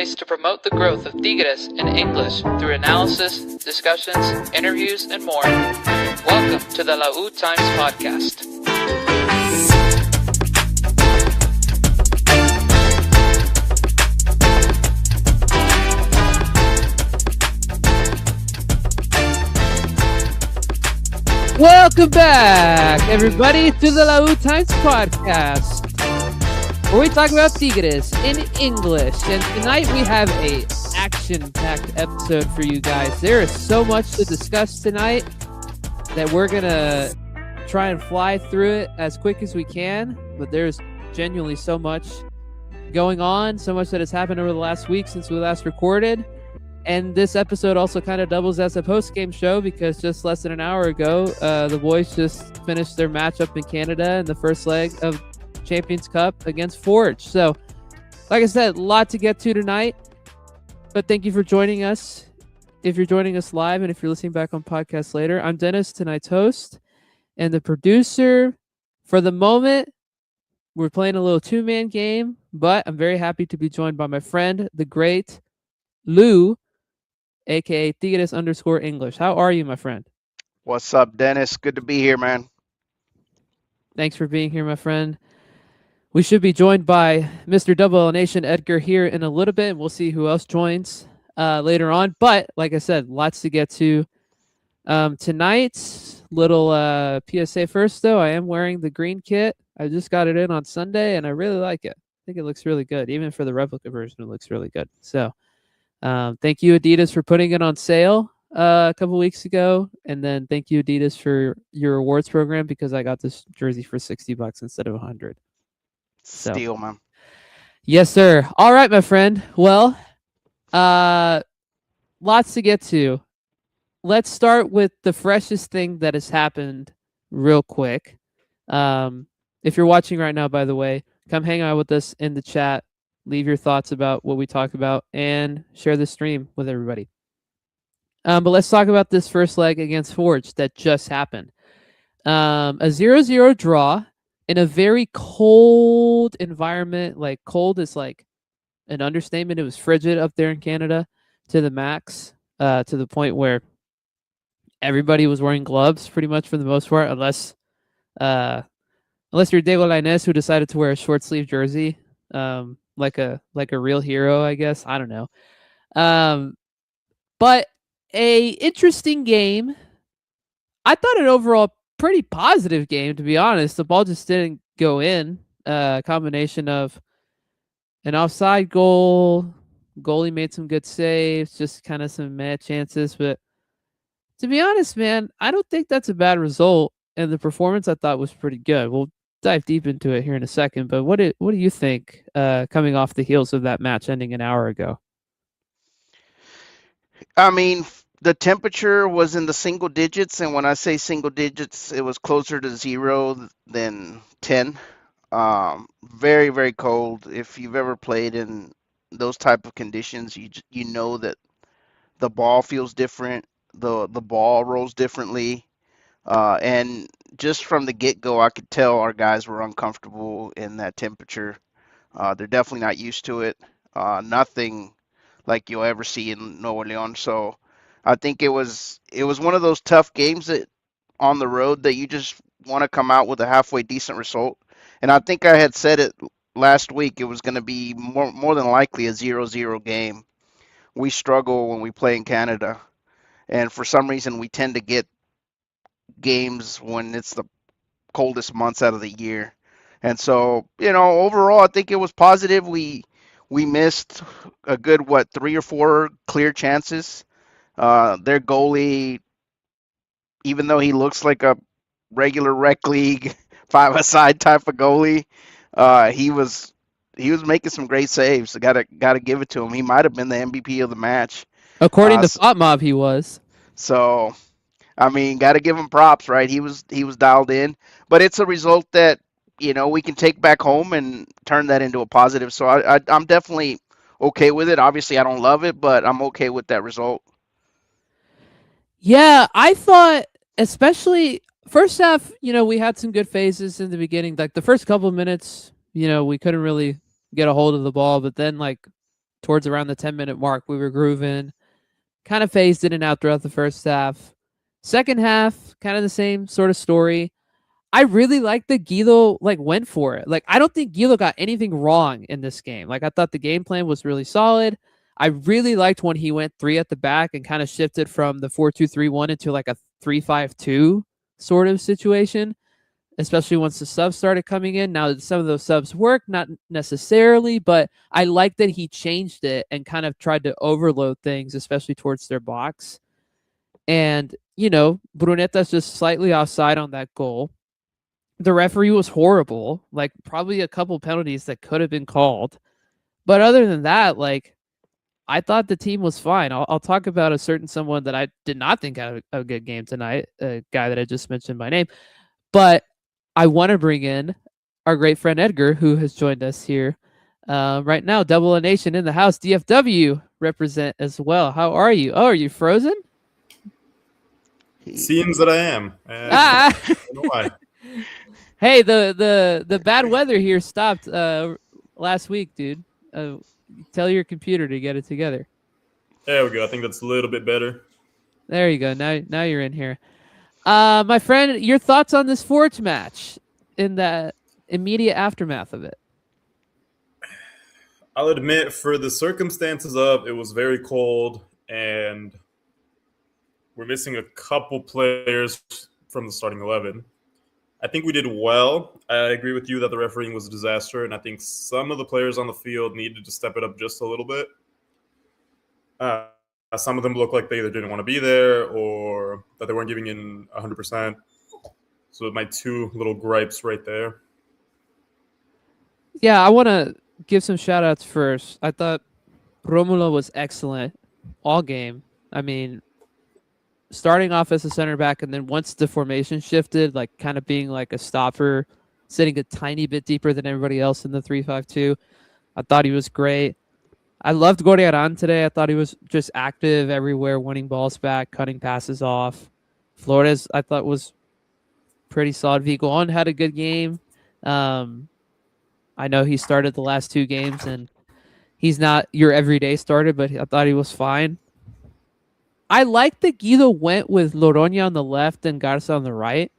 place to promote the growth of Tigres in English through analysis, discussions, interviews, and more. Welcome to the Lautimes podcast. Welcome back, everybody, to the Lautimes podcast, where we talk about Tigres in English. And tonight we have a action-packed episode for you guys. There is so much to discuss tonight that we're going to try and fly through it as quick as we can. But there's genuinely so much going on, so much that has happened over the last week since we last recorded. And this episode also kind of doubles as a post-game show because just less than an hour ago, the boys just finished their matchup in Canada in the first leg of Champions Cup against Forge. So, like I said, a lot to get to tonight. But thank you for joining us. If you're joining us live and if you're listening back on podcast later, I'm Dennis, tonight's host, and the producer. For the moment, we're playing a little two-man game, but I'm very happy to be joined by my friend, the great Lou, aka Tigres_English. How are you, my friend? What's up, Dennis? Good to be here, man. Thanks for being here, my friend. We should be joined by Mr. Double L Nation Edgar here in a little bit, and we'll see who else joins later on. But like I said, lots to get to tonight. Little PSA first, though. I am wearing the green kit. I just got it in on Sunday, and I really like it. I think it looks really good. Even for the replica version, it looks really good. So thank you, Adidas, for putting it on sale a couple weeks ago. And then thank you, Adidas, for your awards program because I got this jersey for $60 instead of $100. Steal, man. Yes, sir. All right, my friend. Well, lots to get to. Let's start with the freshest thing that has happened real quick. If you're watching right now, by the way, come hang out with us in the chat. Leave your thoughts about what we talk about and share the stream with everybody. But let's talk about this first leg against Forge that just happened. A 0-0 draw in a very cold environment. Like, cold is like an understatement. It was frigid up there in Canada to the max, to the point where everybody was wearing gloves pretty much for the most part, unless you're Diego Lainez, who decided to wear a short sleeve jersey. Like a real hero, I guess. I don't know. But a interesting game. I thought an overall pretty positive game, to be honest. The ball just didn't go in. A combination of an offside goal, goalie made some good saves, just kind of some mad chances. But to be honest, man, I don't think that's a bad result. And the performance I thought was pretty good. We'll dive deep into it here in a second, but what do you think coming off the heels of that match ending an hour ago? I mean, the temperature was in the single digits, and when I say single digits, it was closer to 0 than 10. Very, very cold. If you've ever played in those type of conditions, you know that the ball feels different, the ball rolls differently, and just from the get-go, I could tell our guys were uncomfortable in that temperature. They're definitely not used to it. Nothing like you'll ever see in Nuevo León. So I think it was one of those tough games that on the road that you just want to come out with a halfway decent result. And I think I had said it last week. It was going to be more than likely a 0-0 game. We struggle when we play in Canada, and for some reason we tend to get games when it's the coldest months out of the year. And so, overall, I think it was positive. We missed a good, 3 or 4 clear chances. Their goalie, even though he looks like a regular rec league 5-a-side type of goalie, he was making some great saves. Gotta give it to him. He might have been the MVP of the match. According to Thought Mob, he was. So, I mean, got to give him props, right? He was dialed in, but it's a result that we can take back home and turn that into a positive. So I'm definitely okay with it. Obviously, I don't love it, but I'm okay with that result. Yeah, I thought, especially first half, we had some good phases in the beginning. Like the first couple of minutes, we couldn't really get a hold of the ball, but then like towards around the 10-minute mark, we were grooving, kind of phased in and out throughout the first half. Second half, kind of the same sort of story. I really like that Guido like went for it. Like I don't think Guido got anything wrong in this game. Like I thought the game plan was really solid. I really liked when he went three at the back and kind of shifted from the 4-2-3-1 into like a 3-5-2 sort of situation, especially once the subs started coming in. Now some of those subs work, not necessarily, but I like that he changed it and kind of tried to overload things, especially towards their box. And, Brunetta's just slightly offside on that goal. The referee was horrible, like probably a couple penalties that could have been called. But other than that, like I thought the team was fine. I'll talk about a certain someone that I did not think had a good game tonight, a guy that I just mentioned by name. But I want to bring in our great friend Edgar, who has joined us here right now. Double A Nation in the house. DFW represent as well. How are you? Oh, are you frozen? Seems that I am. Ah. I don't know why. Hey, the bad weather here stopped last week, dude. Tell your computer to get it together. There we go. I think that's a little bit better. There you go. Now you're in here. My friend, your thoughts on this Forge match in the immediate aftermath of it? I'll admit, for the circumstances of it was very cold and we're missing a couple players from the starting 11. I think we did well. I agree with you that the refereeing was a disaster, and I think some of the players on the field needed to step it up just a little bit. Some of them looked like they either didn't want to be there or that they weren't giving in 100%. So my two little gripes right there. Yeah, I want to give some shout outs first. I thought Romulo was excellent all game. I mean, starting off as a center back and then once the formation shifted, like kind of being like a stopper, sitting a tiny bit deeper than everybody else in the 3-5-2. I thought he was great. I loved Gorriaran today. I thought he was just active everywhere, winning balls back, cutting passes off. Flores, I thought, was pretty solid. Vigon had a good game. I know he started the last two games, and he's not your everyday starter, but I thought he was fine. I like that Guido went with Loroña on the left and Garza on the right,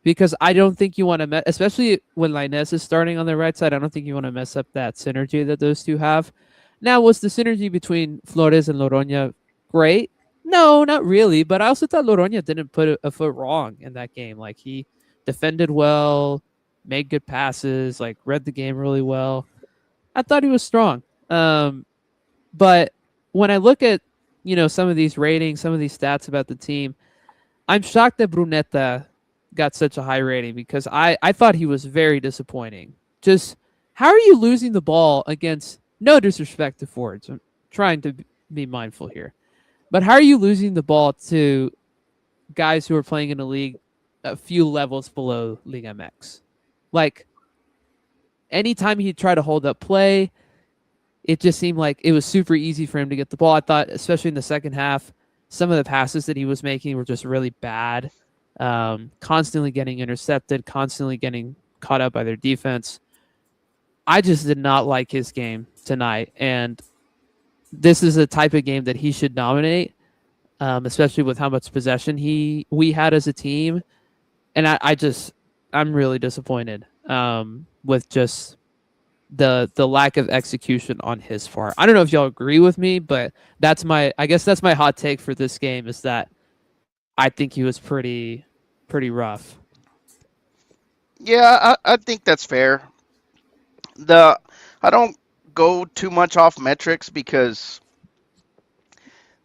because I don't think you want to, especially when Lainez is starting on the right side, I don't think you want to mess up that synergy that those two have. Now, was the synergy between Flores and Loroña great? No, not really, but I also thought Loroña didn't put a foot wrong in that game. Like, he defended well, made good passes, like read the game really well. I thought he was strong. But when I look at, some of these ratings, some of these stats about the team, I'm shocked that Brunetta got such a high rating because I thought he was very disappointing. Just how are you losing the ball against, no disrespect to Fords, I'm trying to be mindful here, but how are you losing the ball to guys who are playing in a league a few levels below League MX? Like, anytime he tried to hold up play, it just seemed like it was super easy for him to get the ball. I thought, especially in the second half, some of the passes that he was making were just really bad. Constantly getting intercepted, constantly getting caught up by their defense. I just did not like his game tonight, and this is a type of game that he should dominate, especially with how much possession we had as a team. And I'm really disappointed with just the lack of execution on his part. I don't know if y'all agree with me, but I guess that's my hot take for this game, is that I think he was pretty rough. Yeah, I think that's fair. I don't go too much off metrics because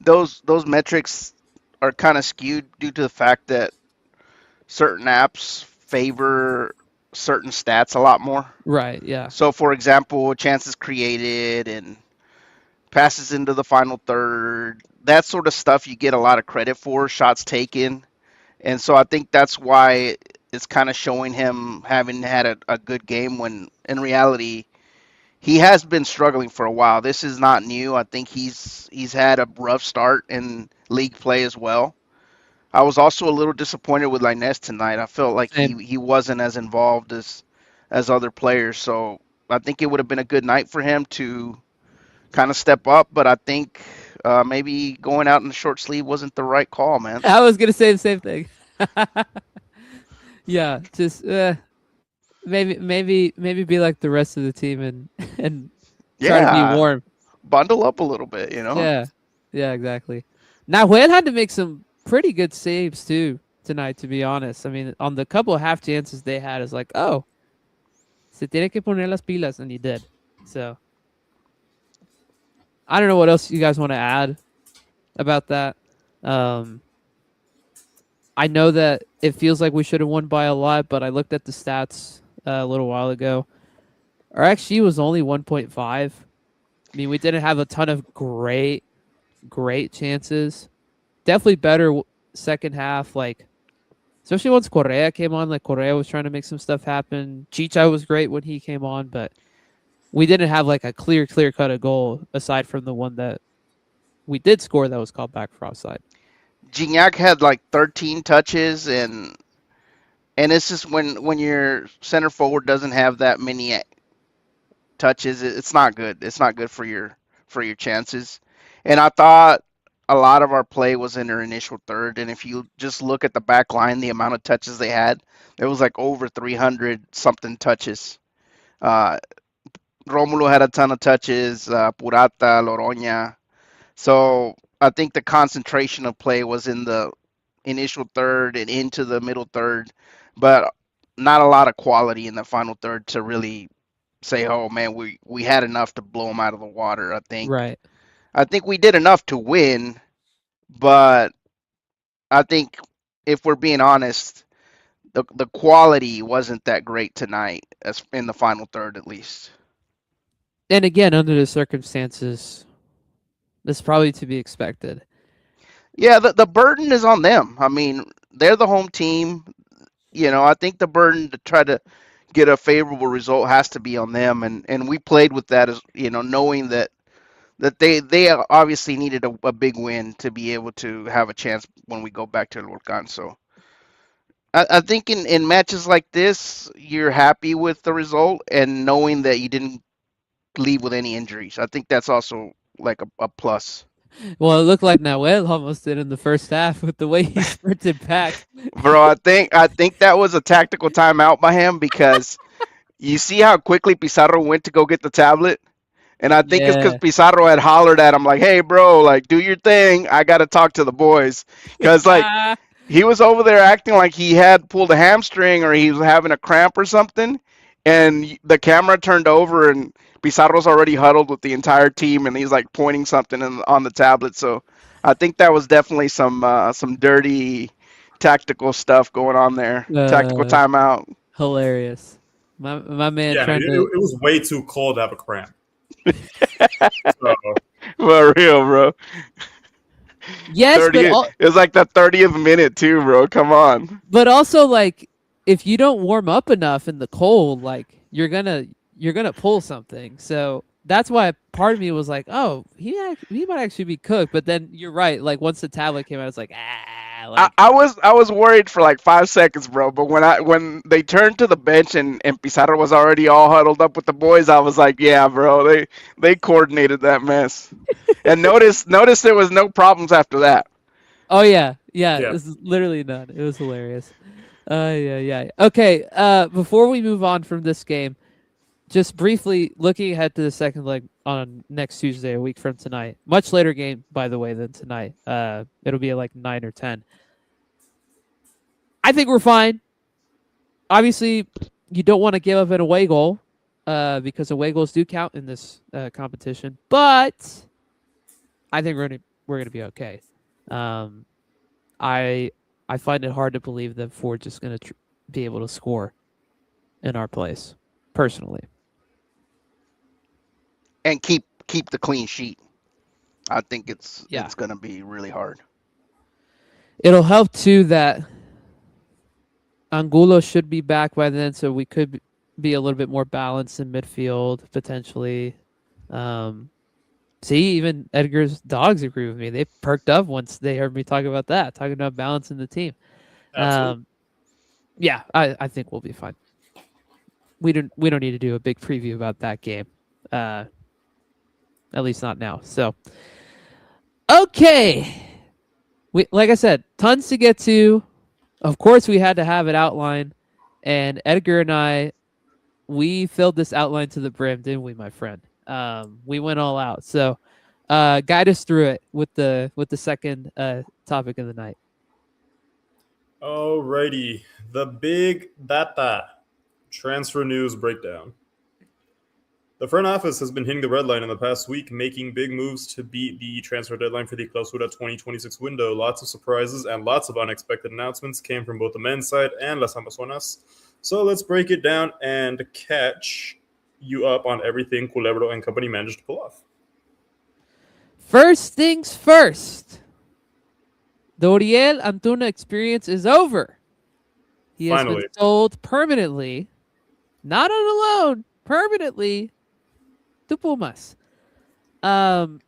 those metrics are kind of skewed due to the fact that certain apps favor certain stats a lot more. Right, yeah. So, for example, chances created and passes into the final third, that sort of stuff you get a lot of credit for, shots taken. And so I think that's why it's kind of showing him having had a good game when in reality he has been struggling for a while. This is not new. I think he's had a rough start in league play as well. I was also a little disappointed with Linus tonight. I felt like he wasn't as involved as other players. So I think it would have been a good night for him to kind of step up, but I think maybe going out in the short sleeve wasn't the right call, man. I was gonna say the same thing. Yeah, just maybe be like the rest of the team and and try to be Yeah, warm. bundle up a little bit, you know. Yeah, yeah, exactly. Now Juan had to make some pretty good saves too tonight. To be honest, I mean, on the couple of half chances they had, it's like, oh, se tiene que poner las pilas, and he did. So I don't know what else you guys want to add about that. Um, I know that it feels like we should have won by a lot, but I looked at the stats a little while ago. Our XG was only 1.5. I mean, we didn't have a ton of great chances. Definitely better second half, like especially once Correa came on. Like Correa was trying to make some stuff happen. Chicha was great when he came on, but we didn't have like a clear cut of goal aside from the one that we did score that was called back for offside. Gignac had like 13 touches, and it's just when your center forward doesn't have that many touches, it's not good. It's not good for your chances. And I thought a lot of our play was in our initial third. And if you just look at the back line, the amount of touches they had, there was like over 300 something touches. Uh, Romulo had a ton of touches, Purata, Loroña. So I think the concentration of play was in the initial third and into the middle third, but not a lot of quality in the final third to really say, "Oh man, we had enough to blow them out of the water." Right. I think we did enough to win, but I think if we're being honest, the quality wasn't that great tonight, as in the final third at least. And again, under the circumstances, that's probably to be expected. Yeah, the burden is on them. I mean, they're the home team. I think the burden to try to get a favorable result has to be on them, and we played with that as knowing that they obviously needed a big win to be able to have a chance when we go back to El Volcan. So I think in matches like this, you're happy with the result and knowing that you didn't leave with any injuries. I think that's also like a plus. Well, it looked like Nahuel almost did in the first half with the way he sprinted back. Bro, I think that was a tactical timeout by him because you see how quickly Pizarro went to go get the tablet. And I think it's because Yeah. Pizarro had hollered at him like, "Hey, bro, like do your thing. I gotta talk to the boys." Because like he was over there acting like he had pulled a hamstring or he was having a cramp or something, and the camera turned over and Pizarro's already huddled with the entire team, and he's like pointing something on the tablet. So I think that was definitely some dirty tactical stuff going on there. Tactical uh, timeout. hilarious. My man Yeah, trying to. it was way too cold to have a cramp. So, For real, bro. Yes, 30. It was like the 30th minute too, bro. Come on. but also like if you don't warm up enough in the cold, like you're gonna pull something. So that's why part of me was like, oh, he might actually be cooked. But then you're right. Like once the tablet came out, it's like like I was worried for like 5 seconds, bro. But when they turned to the bench and Pizarro was already all huddled up with the boys, I was like, yeah, bro. They coordinated that mess. And notice there was no problems after that. oh yeah. yeah. This is literally none. It was hilarious. Yeah. Okay. Before we move on from this game, just briefly looking ahead to the second leg on next Tuesday, a week from tonight. Much later game, by the way, than tonight. It'll be at like 9 or 10. I think we're fine. Obviously, you don't want to give up an away goal, because away goals do count in this competition. But I think we're gonna be okay. Um, I find it hard to believe that Ford's just gonna be able to score in our place, personally. And keep the clean sheet. I think it's Yeah. it's gonna be really hard. It'll help too that Angulo should be back by then, so we could be a little bit more balanced in midfield potentially. See, even Edgar's dogs agree with me. They perked up once they heard me talk about that, talking about balancing the team. Absolutely. Yeah, I think we'll be fine. We don't need to do a big preview about that game. at least not now. So, okay. Like I said, tons to get to. Of course, we had to have it outlined. And Edgar and I, we filled this outline to the brim, didn't we, my friend? We went all out. So, guide us through it with the second topic of the night. Alrighty, the big data transfer news breakdown. The front office has been hitting the red line in the past week, making big moves to beat the transfer deadline for the Clausura 2026 window. Lots of surprises and lots of unexpected announcements came from both the men's side and Las Amazonas. So let's break it down and catch you up on everything Culebro and company managed to pull off. First things first. The Uriel Antuna experience is over. He has Finally. been sold permanently, not on a loan, permanently to Pumas. I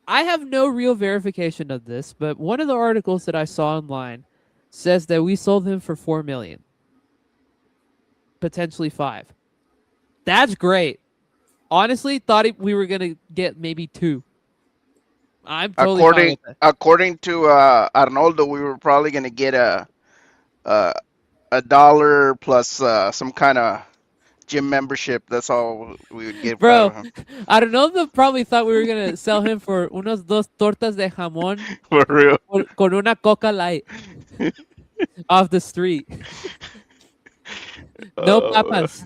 have no real verification of this, but one of the articles that I saw online says that we sold him for $4 million, potentially $5 million. That's great. Honestly, thought we were gonna get maybe $2 million. I'm totally fine with that. According to Arnoldo, we were probably gonna get a dollar plus some kind of gym membership. That's all we would get out Bro, of him. I don't know. They probably thought we were gonna sell him for unos dos tortas de jamón For real. con una Coca Light off the street. No papas.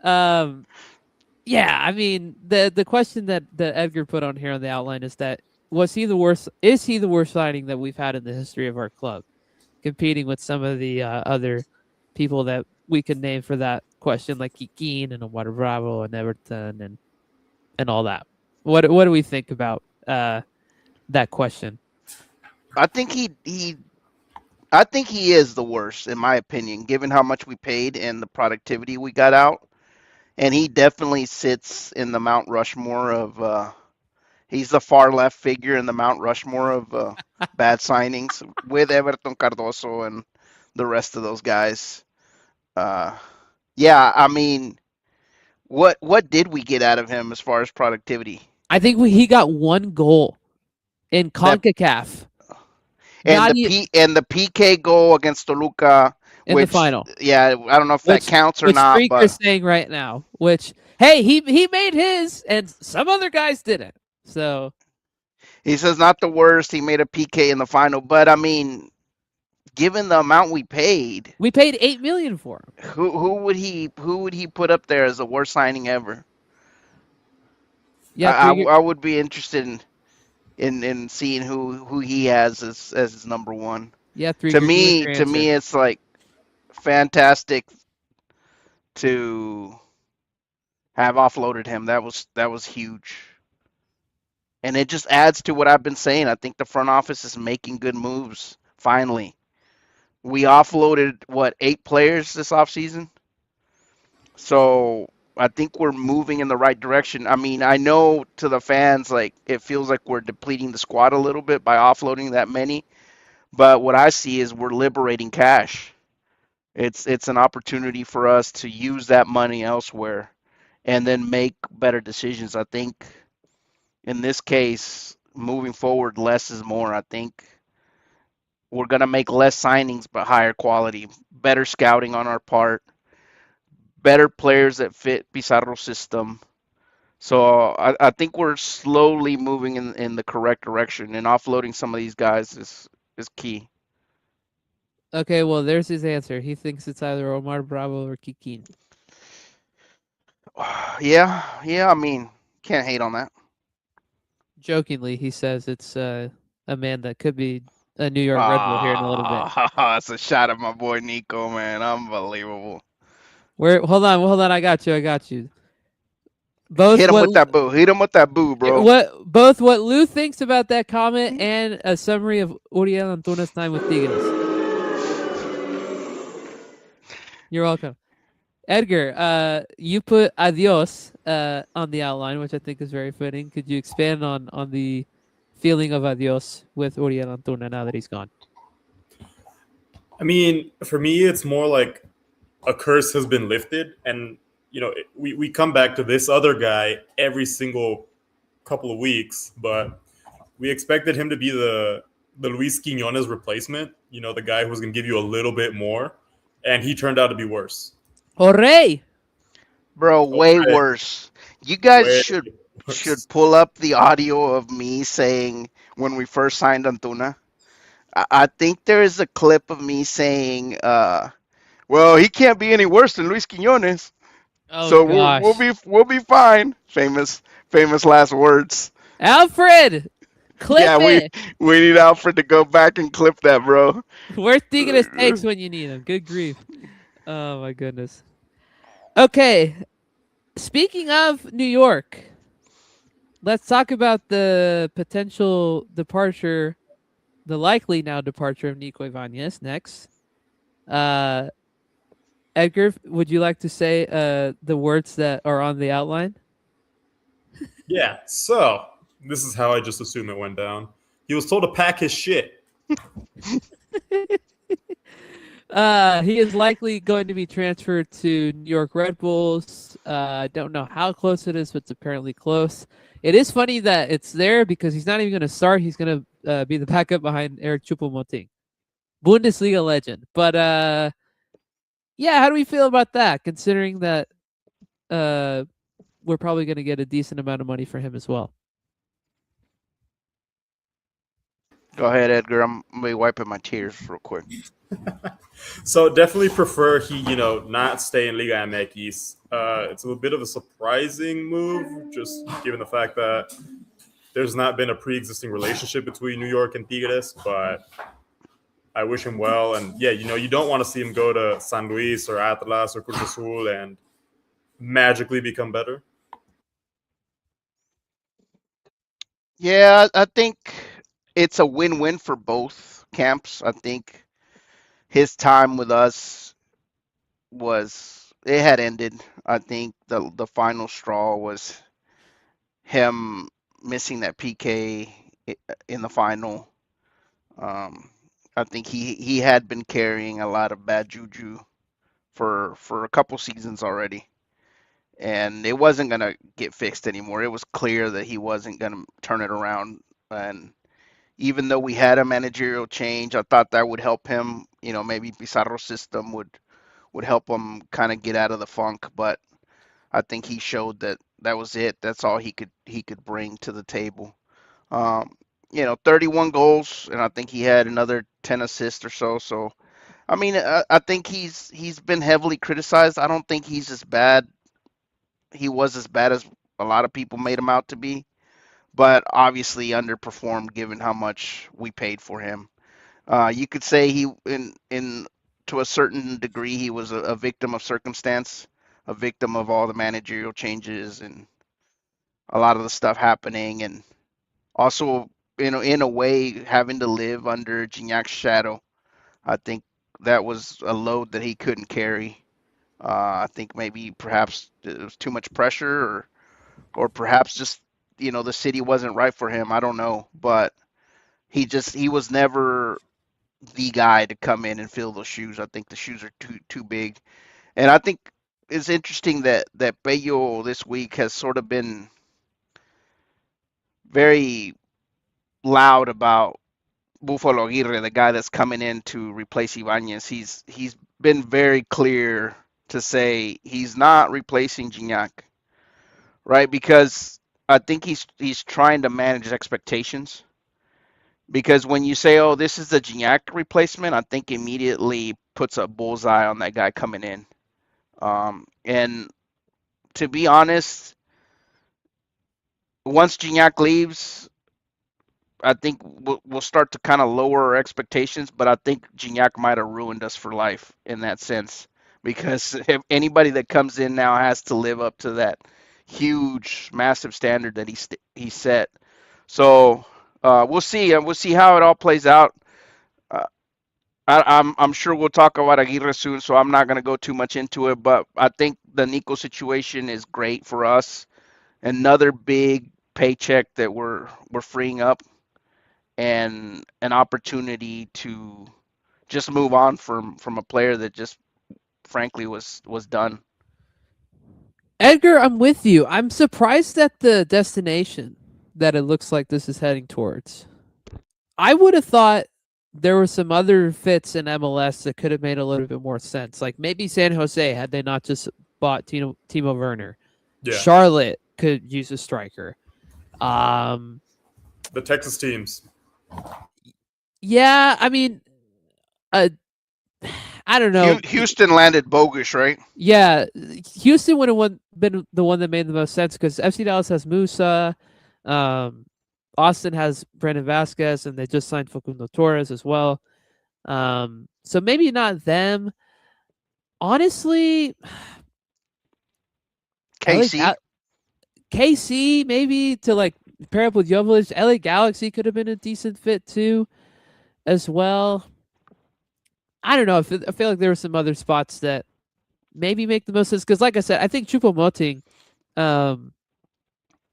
Yeah, I mean the question that Edgar put on here on the outline is that is he the worst signing that we've had in the history of our club, competing with some of the other people that we could name for that question, like Kikín and Omar Bravo and Everton and all that. What do we think about that question? I think I think he is the worst, in my opinion, given how much we paid and the productivity we got out. And he definitely sits in the Mount Rushmore of he's the far left figure in the Mount Rushmore of bad signings with Everton Cardoso and the rest of those guys. Yeah, I mean, what did we get out of him as far as productivity? I think he got one goal in CONCACAF. And the PK goal against Toluca in the final. Yeah, I don't know if that counts or not. Which Freaker's saying right now, which, hey, he made his and some other guys didn't. So he says not the worst. He made a PK in the final, but I mean, given the amount we paid $8 million for him. Who would he put up there as the worst signing ever? Yeah, I would be interested in seeing who he has as his number one. Yeah, to me, it's like fantastic to have offloaded him. That was huge. And it just adds to what I've been saying. I think the front office is making good moves, finally. We offloaded, 8 players this offseason? So I think we're moving in the right direction. I mean, I know to the fans, like, it feels like we're depleting the squad a little bit by offloading that many. But what I see is we're liberating cash. It's an opportunity for us to use that money elsewhere and then make better decisions. I think in this case, moving forward, less is more. I think we're going to make less signings but higher quality, better scouting on our part, better players that fit Pizarro's system. So I think we're slowly moving in the correct direction, and offloading some of these guys is key. Okay, well, there's his answer. He thinks it's either Omar Bravo or Kikín. Yeah, I mean, can't hate on that. Jokingly, he says it's a man that could be a New York Red Bull here in a little bit. That's a shot at my boy Nico, man. Unbelievable. Hold on, I got you. Both hit him with that boo, bro. Both what Lou thinks about that comment and a summary of Uriel Antuna's time with Tigres. You're welcome. Edgar, you put adios on the outline, which I think is very fitting. Could you expand on the feeling of adios with Uriel Antuna now that he's gone? I mean, for me, it's more like a curse has been lifted. And, we come back to this other guy every single couple of weeks, but we expected him to be the Luis Quiñones replacement. You know, the guy who was going to give you a little bit more, and he turned out to be worse. Hooray! Bro, way Okay, worse. You guys way should worse. pull up the audio of me saying when we first signed Antuna. I think there is a clip of me saying, well, he can't be any worse than Luis Quiñones, Oh so we'll gosh. be fine. Famous last words. Alfred! Clip Yeah, it! we need Alfred to go back and clip that, bro. Where's Tigres takes when you need him? Good grief. Oh my goodness. Okay. Speaking of New York, let's talk about the potential departure, the likely now departure of Nico Ibanez next. Uh, Edgar, would you like to say the words that are on the outline? Yeah, so this is how I just assume it went down. He was told to pack his shit. He is likely going to be transferred to New York Red Bulls. I don't know how close it is, but it's apparently close. It is funny that it's there because he's not even going to start. He's going to be the backup behind Eric Choupo-Moting, Bundesliga legend. But yeah, how do we feel about that? Considering that we're probably going to get a decent amount of money for him as well. Go ahead, Edgar. I'm gonna be wiping my tears real quick. So definitely prefer he, not stay in Liga MX. It's a bit of a surprising move, just given the fact that there's not been a pre-existing relationship between New York and Tigres, but I wish him well. And yeah, you don't want to see him go to San Luis or Atlas or Cruz Azul and magically become better. Yeah, I think it's a win-win for both camps. I think his time with us it had ended. I think the final straw was him missing that PK in the final. Um, I think he had been carrying a lot of bad juju for a couple seasons already, and it wasn't gonna get fixed anymore. It was clear that he wasn't gonna turn it around. And even though we had a managerial change, I thought that would help him. Maybe Pizarro's system would help him kind of get out of the funk. But I think he showed that that was it. That's all he could bring to the table. 31 goals, and I think he had another 10 assists or so. So I mean, I think he's been heavily criticized. I don't think he's as bad. He was as bad as a lot of people made him out to be, but obviously underperformed given how much we paid for him. You could say he, in to a certain degree, he was a victim of circumstance, a victim of all the managerial changes and a lot of the stuff happening, and also, in a way, having to live under Gignac's shadow. I think that was a load that he couldn't carry. I think maybe perhaps it was too much pressure, or perhaps just the city wasn't right for him. I don't know, but he was never the guy to come in and fill those shoes. I think the shoes are too big, and I think it's interesting that Bello this week has sort of been very loud about Buffalo Aguirre, the guy that's coming in to replace Ibanez. He's been very clear to say he's not replacing Gignac, right? Because I think he's trying to manage expectations. Because when you say, "Oh, this is the Gignac replacement," I think immediately puts a bullseye on that guy coming in. And to be honest, once Gignac leaves, I think we'll start to kind of lower our expectations, but I think Gignac might have ruined us for life in that sense, because if anybody that comes in now has to live up to that huge, massive standard that he set. So we'll see. We'll see how it all plays out. Uh, I'm sure we'll talk about Aguirre soon, so I'm not going to go too much into it. But I think the Nico situation is great for us. Another big paycheck that we're freeing up, and an opportunity to just move on from a player that just frankly was done. Edgar, I'm with you. I'm surprised at the destination. that it looks like this is heading towards. I would have thought there were some other fits in MLS that could have made a little bit more sense. Like maybe San Jose had they not just bought Timo Werner. Yeah. Charlotte could use a striker. Um, The Texas teams. yeah, I mean, uh, I don't know. Houston landed bogus, right? Yeah, Houston would have been the one that made the most sense because FC Dallas has Musa, Austin has Brandon Vasquez, and they just signed Facundo Torres as well. So maybe not them. Honestly, KC. KC maybe to like pair up with Joveljic. LA Galaxy could have been a decent fit too, as well. I don't know. I feel like there were some other spots that maybe make the most sense because, like I said, I think Choupo-Moting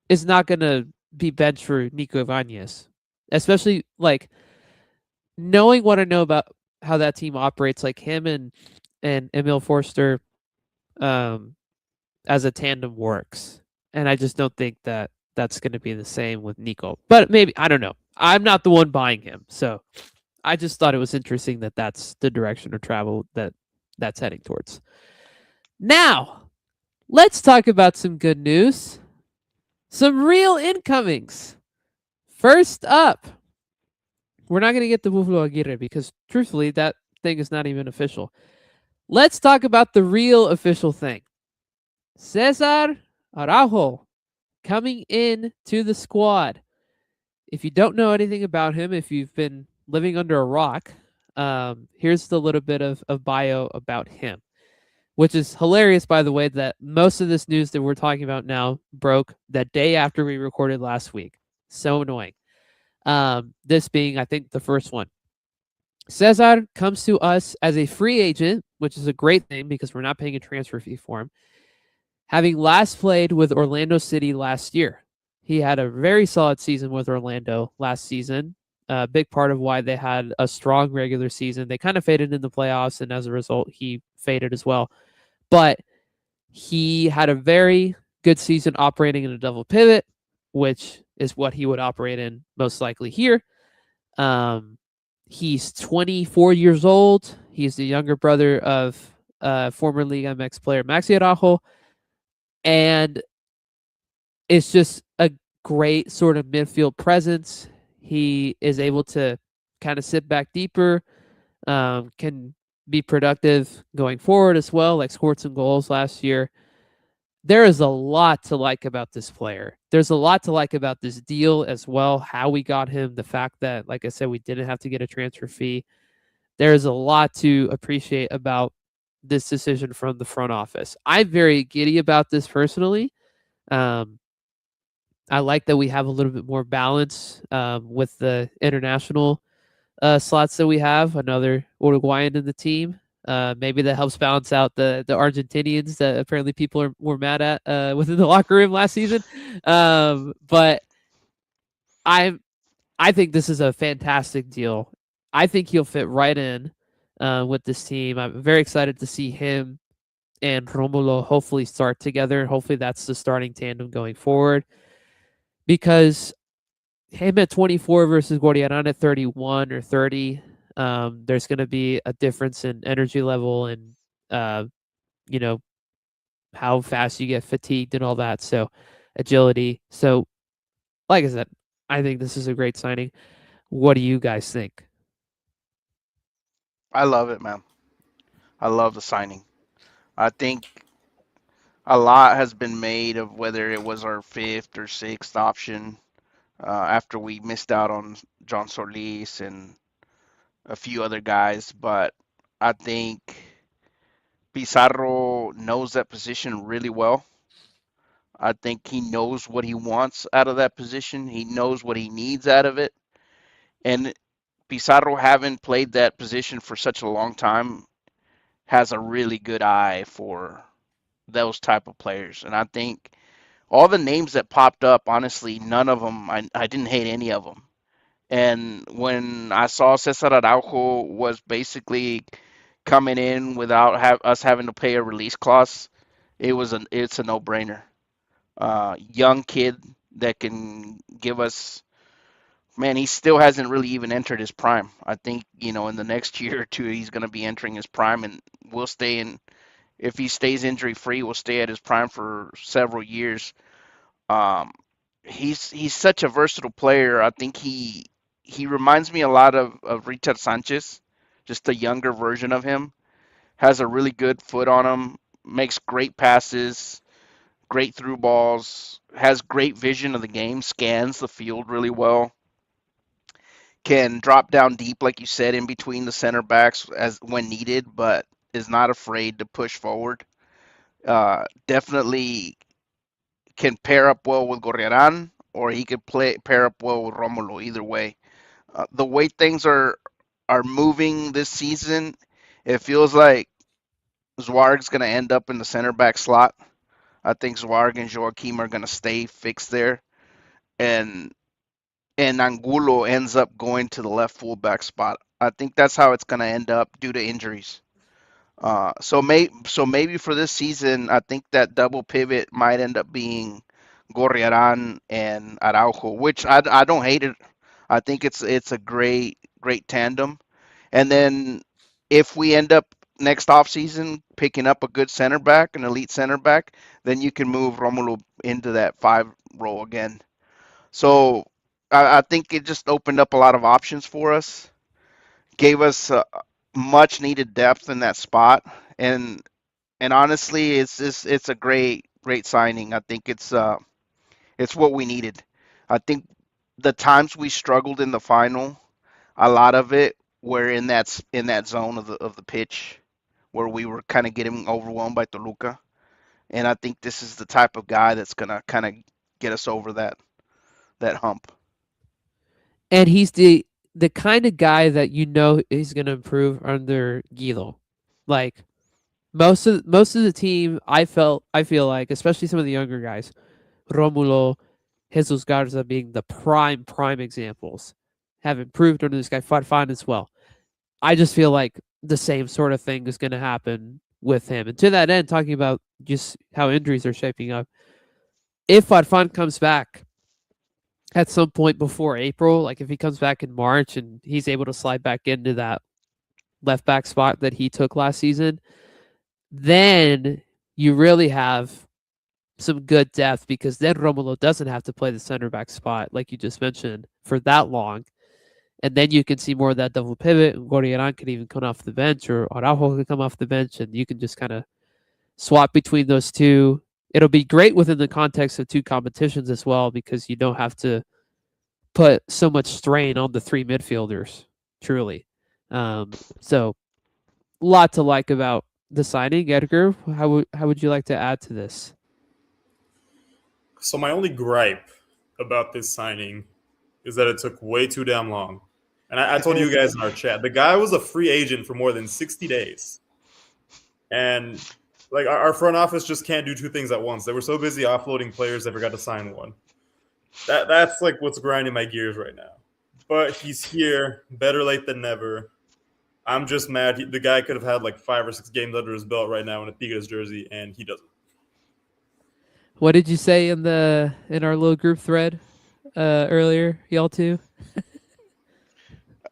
is not going to be benched for Nico Ibanez, especially like knowing what I know about how that team operates, like him and Emil Forster as a tandem works. And I just don't think that that's going to be the same with Nico. But maybe, I don't know. I'm not the one buying him. So I just thought it was interesting that that's the direction of travel that's heading towards. Now, let's talk about some good news. Some real incomings. First up, we're not going to get the Buffalo Aguirre because truthfully, that thing is not even official. Let's talk about the real official thing. Cesar Araujo coming in to the squad. If you don't know anything about him, if you've been living under a rock, here's the little bit of bio about him, which is hilarious, by the way, that most of this news that we're talking about now broke that day after we recorded last week. So annoying. This being, I think, the first one. Cesar comes to us as a free agent, which is a great thing because we're not paying a transfer fee for him. Having last played with Orlando City last year. He had a very solid season with Orlando last season. A big part of why they had a strong regular season. They kind of faded in the playoffs, and as a result, he faded as well. But he had a very good season operating in a double pivot, which is what he would operate in most likely here. He's 24 years old. He's the younger brother of former Liga MX player Maxi Araujo. And it's just a great sort of midfield presence. He is able to kind of sit back deeper, can be productive going forward as well, like scored some goals last year. There is a lot to like about this player. There's a lot to like about this deal as well, how we got him, the fact that, like I said, we didn't have to get a transfer fee. There's a lot to appreciate about this decision from the front office. I'm very giddy about this personally. I like that we have a little bit more balance with the international slots that we have. Another Uruguayan in the team. Maybe that helps balance out the Argentinians that apparently people were mad at within the locker room last season. But I think this is a fantastic deal. I think he'll fit right in with this team. I'm very excited to see him and Romulo hopefully start together. Hopefully that's the starting tandem going forward. Because him at 24 versus Guardian at 31 or 30, there's going to be a difference in energy level and, how fast you get fatigued and all that. So agility. So like I said, I think this is a great signing. What do you guys think? I love it, man. I love the signing. I think a lot has been made of whether it was our fifth or sixth option after we missed out on John Solis and a few other guys. But I think Pizarro knows that position really well. I think he knows what he wants out of that position. He knows what he needs out of it. And Pizarro, having played that position for such a long time, has a really good eye for those type of players. And I think all the names that popped up, honestly, none of them, I didn't hate any of them. And when I saw Cesar Araujo was basically coming in without us having to pay a release clause, it's a no-brainer. Young kid, that can give us. Man, he still hasn't really even entered his prime. I think, in the next year or two, he's going to be entering his prime, and we'll stay in. If he stays injury free, we'll stay at his prime for several years. Um, he's such a versatile player. I think he reminds me a lot of Richard Sanchez, just a younger version of him. Has a really good foot on him, makes great passes, great through balls, has great vision of the game, scans the field really well, can drop down deep, like you said, in between the center backs as when needed, but is not afraid to push forward. Definitely can pair up well with Gorriaran, or he could pair up well with Romulo. Either way, the way things are moving this season, it feels like Zwarg's going to end up in the center back slot. I think Zwarg and Joaquim are going to stay fixed there, and Angulo ends up going to the left fullback spot. I think that's how it's going to end up due to injuries. So maybe for this season, I think that double pivot might end up being Gorriaran and Araujo, which I don't hate it. I think it's a great tandem. And then if we end up next offseason picking up a good center back, an elite center back, then you can move Romulo into that five role again. So I think it just opened up a lot of options for us, gave us much needed depth in that spot, and honestly, it's a great signing. I think it's what we needed. I think the times we struggled in the final, a lot of it were in that zone of the pitch where we were kind of getting overwhelmed by Toluca, and I think this is the type of guy that's gonna kind of get us over that hump. And he's the kind of guy that he's going to improve under Guido. Like most of the team, I feel like, especially some of the younger guys, Romulo, Jesus Garza being the prime examples, have improved under this guy Farfan as well. I just feel like the same sort of thing is going to happen with him. And to that end, talking about just how injuries are shaping up, if Farfan comes back at some point before April, like if he comes back in March and he's able to slide back into that left back spot that he took last season, then you really have some good depth because then Romulo doesn't have to play the center back spot, like you just mentioned, for that long. And then you can see more of that double pivot. And Gorriaran can even come off the bench, or Araujo can come off the bench, and you can just kind of swap between those two. It'll be great within the context of two competitions as well because you don't have to put so much strain on the three midfielders, truly. So, a lot to like about the signing. Edgar, how would you like to add to this? So my only gripe about this signing is that it took way too damn long. And I told you guys in our chat, the guy was a free agent for more than 60 days. And like our front office just can't do two things at once. They were so busy offloading players they forgot to sign one. That's like what's grinding my gears right now. But he's here, better late than never. I'm just mad. The guy could have had like 5 or 6 games under his belt right now in a Tigres jersey, and he doesn't. What did you say in our little group thread earlier, y'all too?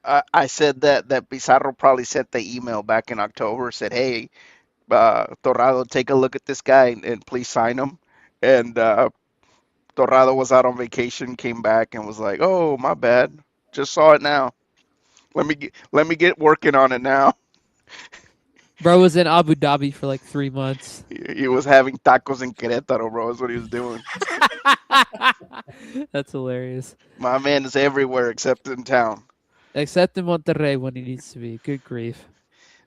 I said that Pizarro probably sent the email back in October, said, "Hey, Torrado, take a look at this guy and please sign him." And Torrado was out on vacation, came back and was like, "Oh, my bad. Just saw it now. Let me get working on it now." Bro was in Abu Dhabi for like 3 months. He was having tacos in Querétaro, bro. Is what he was doing. That's hilarious. My man is everywhere except in town. Except in Monterrey when he needs to be. Good grief.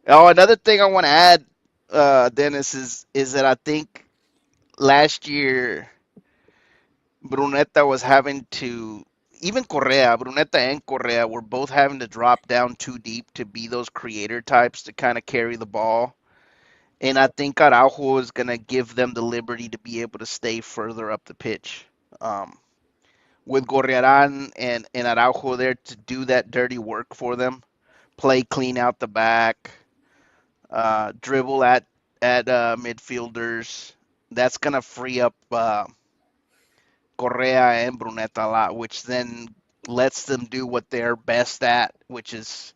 Oh, another thing I want to add, Dennis, is that I think last year Brunetta was having to, even Brunetta and Correa were both having to drop down too deep to be those creator types to kind of carry the ball. And I think Araujo is going to give them the liberty to be able to stay further up the pitch. With Gorriaran and Araujo there to do that dirty work for them, play clean out the back, dribble at midfielders. That's gonna free up Correa and Bruneta a lot, which then lets them do what they're best at, which is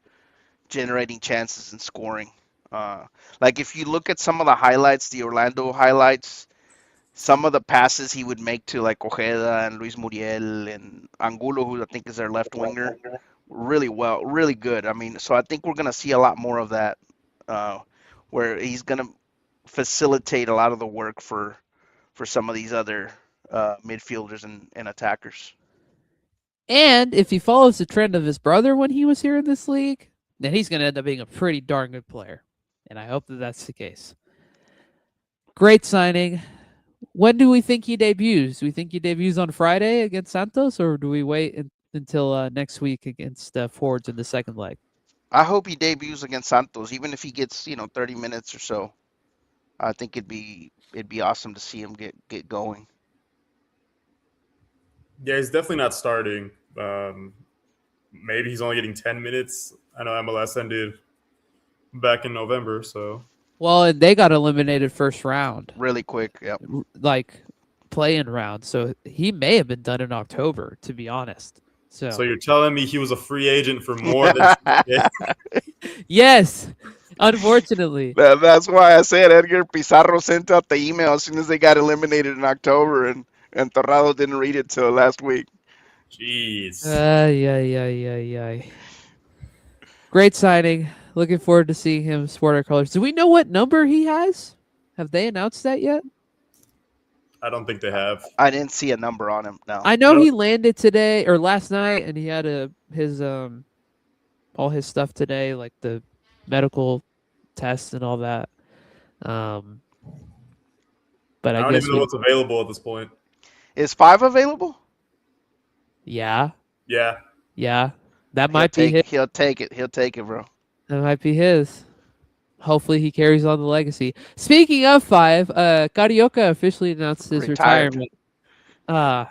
generating chances and scoring. Uh, like if you look at some of the highlights, the Orlando highlights, some of the passes he would make to like Ojeda and Luis Muriel and Angulo, who I think is their left winger, really good. I mean, so I think we're gonna see a lot more of that, uh, where he's gonna facilitate a lot of the work for some of these other midfielders and attackers. And if he follows the trend of his brother when he was here in this league, then he's going to end up being a pretty darn good player. And I hope that that's the case. Great signing. When do we think he debuts? Do we think he debuts on Friday against Santos, or do we wait until next week against Forwards in the second leg? I hope he debuts against Santos, even if he gets 30 minutes or so. I think it'd be awesome to see him get going. Yeah, he's definitely not starting. Maybe he's only getting 10 minutes. I know MLS ended back in November, so. Well, and they got eliminated first round. Really quick, yep. Like play-in round. So he may have been done in October, to be honest. So you're telling me he was a free agent for more than Yes, unfortunately. That's why I said Edgar Pizarro sent out the email as soon as they got eliminated in October, and Torrado didn't read it till last week. Jeez. Yeah. Great signing. Looking forward to seeing him sport our colors. Do we know what number he has? Have they announced that yet? I don't think they have. I didn't see a number on him. No. I know he landed today or last night, and he had his all his stuff today, like the medical tests and all that. But I don't guess even know what's available at this point. Is 5 available? Yeah. Yeah. That might be his. He'll take it. He'll take it, bro. That might be his. Hopefully he carries on the legacy. Speaking of 5, Carioca officially announced his retirement. I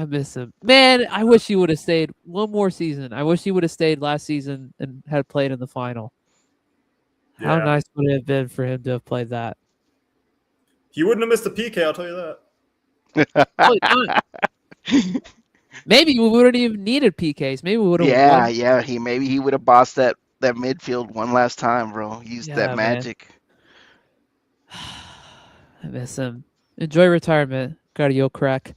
miss him. Man, I wish he would have stayed one more season. I wish he would have stayed last season and had played in the final. Yeah. How nice would it have been for him to have played that? He wouldn't have missed a PK, I'll tell you that. Maybe we wouldn't even needed PKs. Maybe we would have won. Yeah. Maybe he would have bossed that midfield one last time, bro. Used that magic. I miss him. Enjoy retirement, Cardio Crack.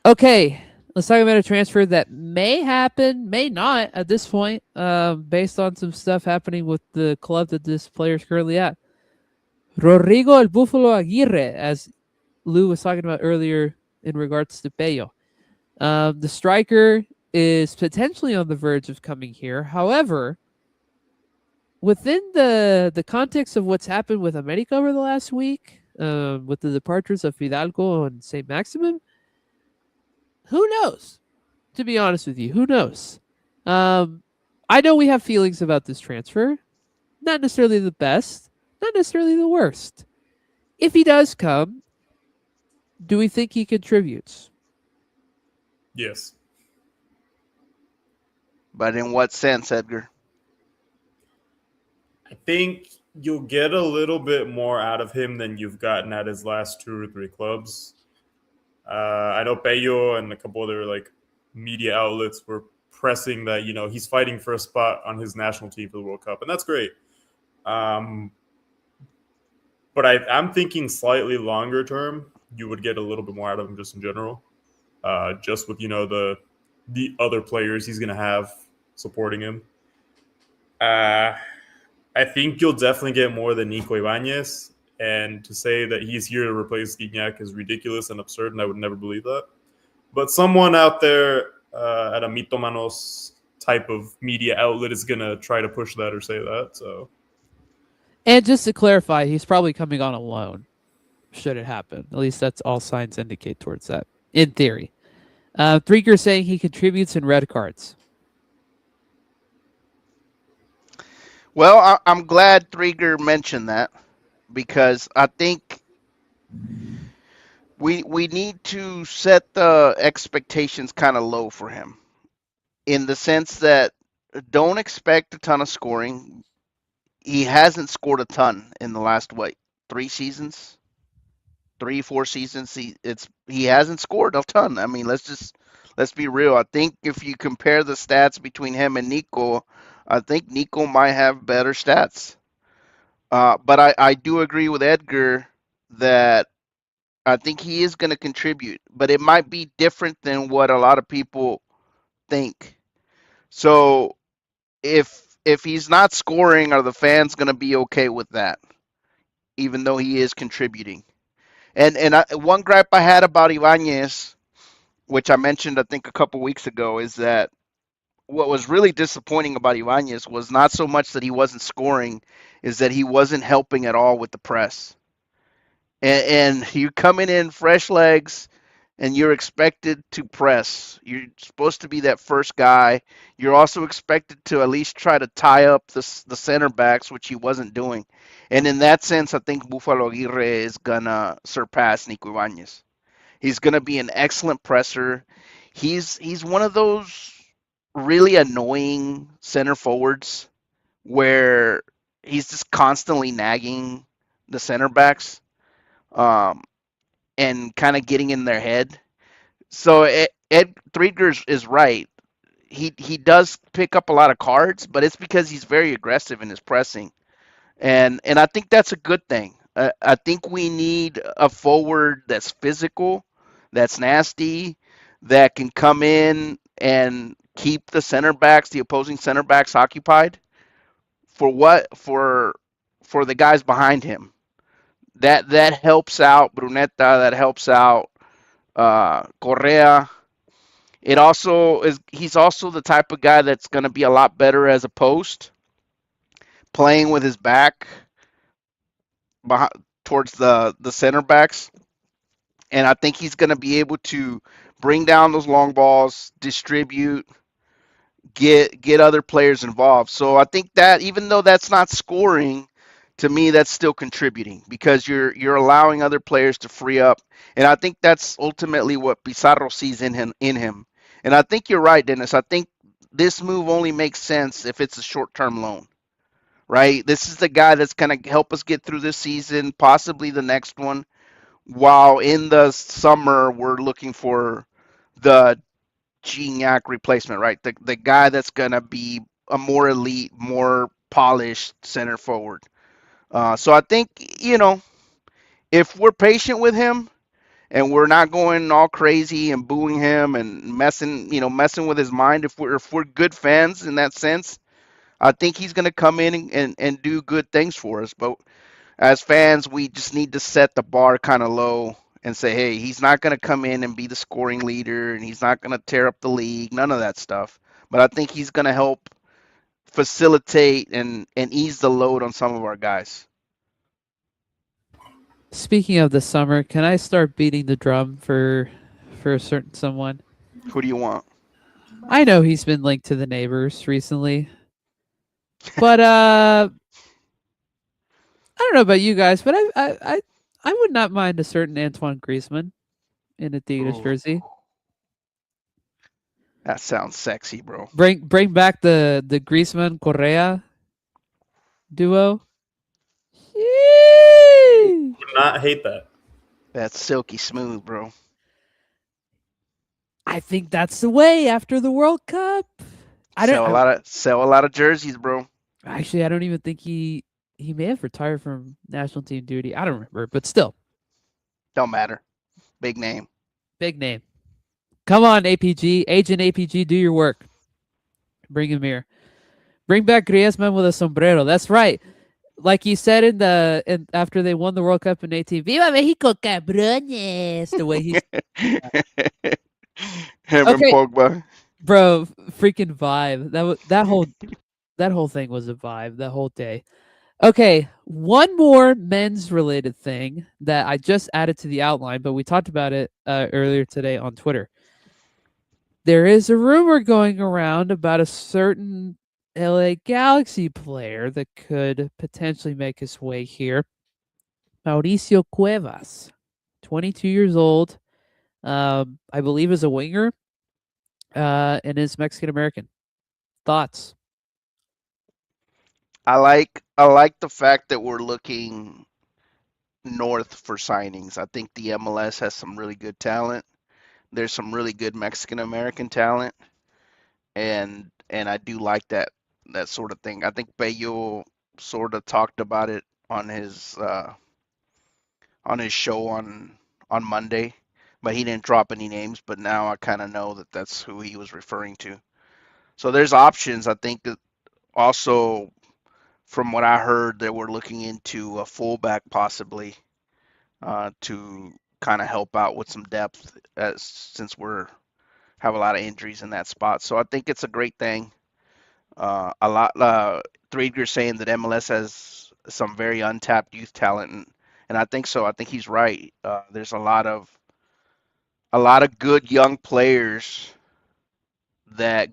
Okay, let's talk about a transfer that may happen, may not at this point, based on some stuff happening with the club that this player is currently at. Rodrigo El Buffalo Aguirre, as Lou was talking about earlier in regards to Pello. The striker is potentially on the verge of coming here. However, within the context of what's happened with America over the last week, with the departures of Fidalgo and St. Maximin, who knows? To be honest with you, who knows? I know we have feelings about this transfer. Not necessarily the best, not necessarily the worst. If he does come, do we think he contributes? Yes. But in what sense, Edgar? I think you'll get a little bit more out of him than you've gotten at his last 2 or 3 clubs. I know Pello and a couple other media outlets were pressing that he's fighting for a spot on his national team for the World Cup, and that's great. But I'm thinking slightly longer term, you would get a little bit more out of him just in general, just with the other players he's going to have supporting him. I think you'll definitely get more than Nico Ibanez. And to say that he's here to replace Gignac is ridiculous and absurd, and I would never believe that. But someone out there at a Mitomanos type of media outlet is going to try to push that or say that. So, and just to clarify, he's probably coming on a loan, should it happen. At least that's all signs indicate towards that, in theory. Threaker saying he contributes in red cards. Well, I'm glad Threaker mentioned that, because I think we need to set the expectations kind of low for him, in the sense that don't expect a ton of scoring. He hasn't scored a ton in the last 3 seasons. 3, 4 seasons, he hasn't scored a ton. I mean, let's be real. I think if you compare the stats between him and Nico, I think Nico might have better stats. But I do agree with Edgar that I think he is going to contribute, but it might be different than what a lot of people think. So if he's not scoring, are the fans going to be okay with that, even though he is contributing? One gripe I had about Ibanez, which I mentioned I think a couple weeks ago, is that what was really disappointing about Ibanez was not so much that he wasn't scoring, is that he wasn't helping at all with the press. And you're coming in fresh legs, and you're expected to press. You're supposed to be that first guy. You're also expected to at least try to tie up the center backs, which he wasn't doing. And in that sense, I think Buffalo Aguirre is gonna surpass Nico Ibanez. He's gonna be an excellent presser. He's one of those really annoying center forwards where he's just constantly nagging the center backs, um, and kind of getting in their head. So Ed Threedger is right. He does pick up a lot of cards, but it's because he's very aggressive in his pressing, and I think that's a good thing. I think we need a forward that's physical, that's nasty, that can come in and keep the opposing center backs occupied for the guys behind him. That helps out Brunetta. That helps out Correa. It also is. He's also the type of guy that's going to be a lot better as a post, playing with his back behind, towards the center backs, and I think he's going to be able to bring down those long balls, distribute, get other players involved. So I think that even though that's not scoring, to me that's still contributing because you're allowing other players to free up, and I think that's ultimately what Pizarro sees in him. And I think you're right, Dennis. I think this move only makes sense if it's a short-term loan, right? This is the guy that's going to help us get through this season, possibly the next one, while in the summer we're looking for the Gignac replacement, right? The guy that's gonna be a more elite, more polished center forward. So I think if we're patient with him and we're not going all crazy and booing him and messing with his mind, if we're good fans in that sense, I think he's gonna come in and do good things for us. But as fans, we just need to set the bar kind of low and say, hey, he's not going to come in and be the scoring leader and he's not going to tear up the league, none of that stuff. But I think he's going to help facilitate and ease the load on some of our guys. Speaking of the summer, can I start beating the drum for a certain someone? Who do you want? I know he's been linked to the neighbors recently, but I don't know about you guys, but I would not mind a certain Antoine Griezmann in a Tigres Ooh, jersey. that sounds sexy, bro. Bring back the Griezmann Correa duo. Yee! Would not hate that. That's silky smooth, bro. I think that's the way after the World Cup. Sell a lot of jerseys, bro. Actually, I don't even think he may have retired from national team duty. I don't remember, but still, Don't matter. Big name. big name. Come on, APG, Agent APG, do your work. Bring him here. Bring back Griezmann with a sombrero. That's right. Like he said after they won the World Cup in 18, Viva Mexico, cabrones. The way he's Him and okay, Pogba. bro, freaking vibe. That whole thing was a vibe. That whole day. Okay, one more men's related thing that I just added to the outline, but we talked about it earlier today on Twitter. There is a rumor going around about a certain LA Galaxy player that could potentially make his way here. Mauricio Cuevas, 22 years old, I believe is a winger, and is Mexican American. Thoughts? I like the fact that we're looking north for signings. I think the MLS has some really good talent. There's some really good Mexican American talent, and I do like that sort of thing. I think Bayo sort of talked about it on his show on Monday, but he didn't drop any names. But now I kind of know that that's who he was referring to. So there's options. I think that also from what I heard, they were looking into a fullback possibly to kind of help out with some depth, since we're have a lot of injuries in that spot. So I think it's a great thing. A lot. Threedger's saying that MLS has some very untapped youth talent, and I think so. I think he's right. There's a lot of good young players that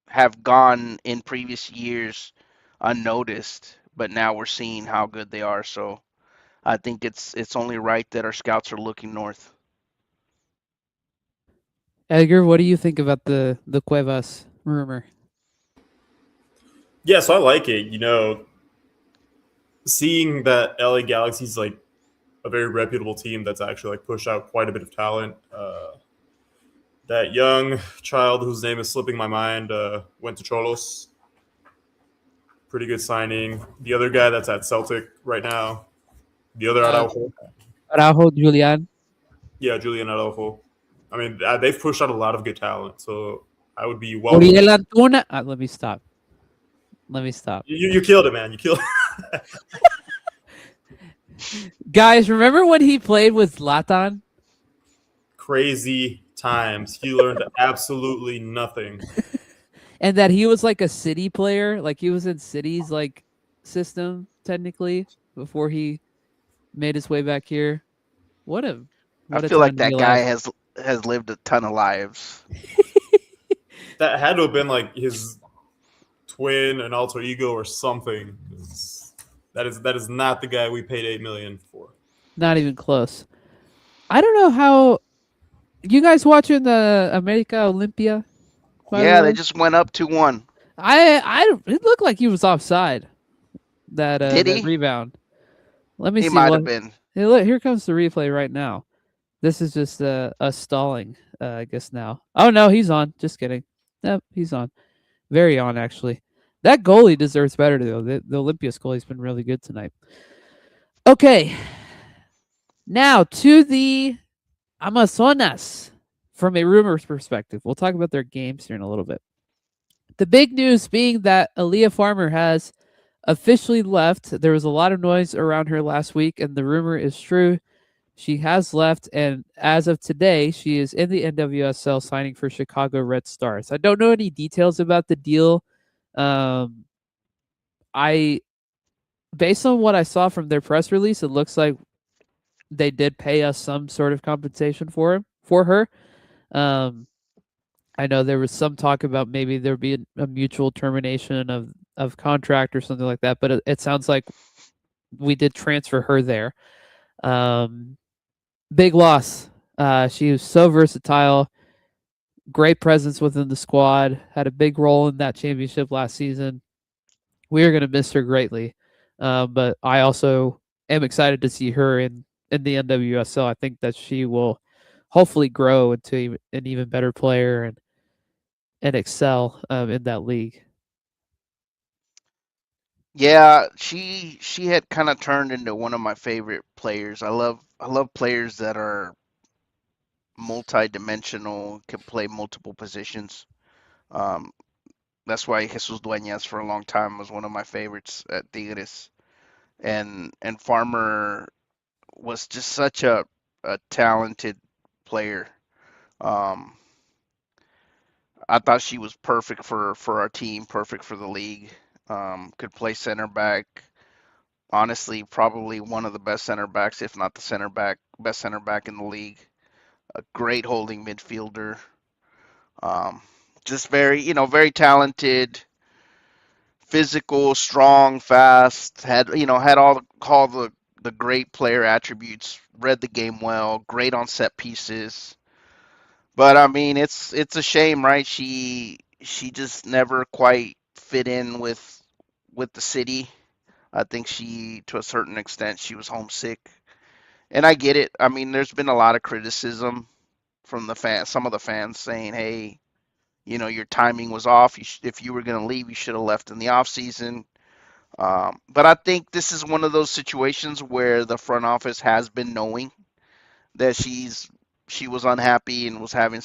have gone in previous years unnoticed, but now we're seeing how good they are. So I think it's only right that our scouts are looking north. Edgar, what do you think about the Cuevas rumor? Yeah, so I like it. Seeing that LA Galaxy's like a very reputable team that's actually like pushed out quite a bit of talent. That young child whose name is slipping my mind went to Cholos. Pretty good signing. The other guy that's at Celtic right now, the other Uh, Araujo. Araujo, Julian. Yeah, Julian Araujo. I mean, they've pushed out a lot of good talent, so I would be welcome. Uriel Antuna. Let me stop. Let me stop. You killed it, man. You killed it. Guys, remember when he played with Zlatan? Crazy times. He learned absolutely nothing. And that he was like a City player, like he was in City's like system technically before he made his way back here. What a I what a feel like time to be that guy alive. has lived a ton of lives. That had to have been like his twin, an alter ego, or something. That is not the guy we paid $8 million for. Not even close. I don't know how you guys watching the America Olympia, by the Yeah, they way? just went up 2-1. I it looked like he was offside Did that he? rebound. Let me He see might what have been. hey, look, here comes the replay right now. This is just us stalling, I guess now. Oh no, he's on. Just kidding. Yep, he's on. Very on actually. That goalie deserves better though. The Olympias goalie's been really good tonight. Okay, now to the Amazonas from a rumors perspective. We'll talk about their games here in a little bit. The big news being that Aaliyah Farmer has officially left. There was a lot of noise around her last week, and the rumor is true. She has left, and as of today, she is in the NWSL signing for Chicago Red Stars. I don't know any details about the deal. I, based on what I saw from their press release, it looks like they did pay us some sort of compensation for her. Um, I know there was some talk about maybe there be a mutual termination of contract or something like that, but it sounds like we did transfer her there. Um, Big loss. She was so versatile, great presence within the squad, had a big role in that championship last season. We are going to miss her greatly, but I also am excited to see her in the NWSL. I think that she will hopefully grow into an even better player and excel in that league. Yeah, she had kind of turned into one of my favorite players. I love players that are multi-dimensional, can play multiple positions. Um, that's why Jesus Dueñas for a long time was one of my favorites at Tigres. And Farmer was just such a talented player. Um, I thought she was perfect for our team, perfect for the league. Could play center back. Honestly, probably one of the best center backs, if not the best center back in the league. A great holding midfielder. Um, just very talented, physical, strong, fast. Had all the great player attributes. Read the game well. Great on set pieces. But I mean, it's a shame, right? She just never quite fit in with the city. I think to a certain extent, she was homesick. And I get it. I mean, there's been a lot of criticism from the fans, some of the fans saying, "Hey, your timing was off. If you were going to leave, you should have left in the off season." But I think this is one of those situations where the front office has been knowing that she was unhappy and was having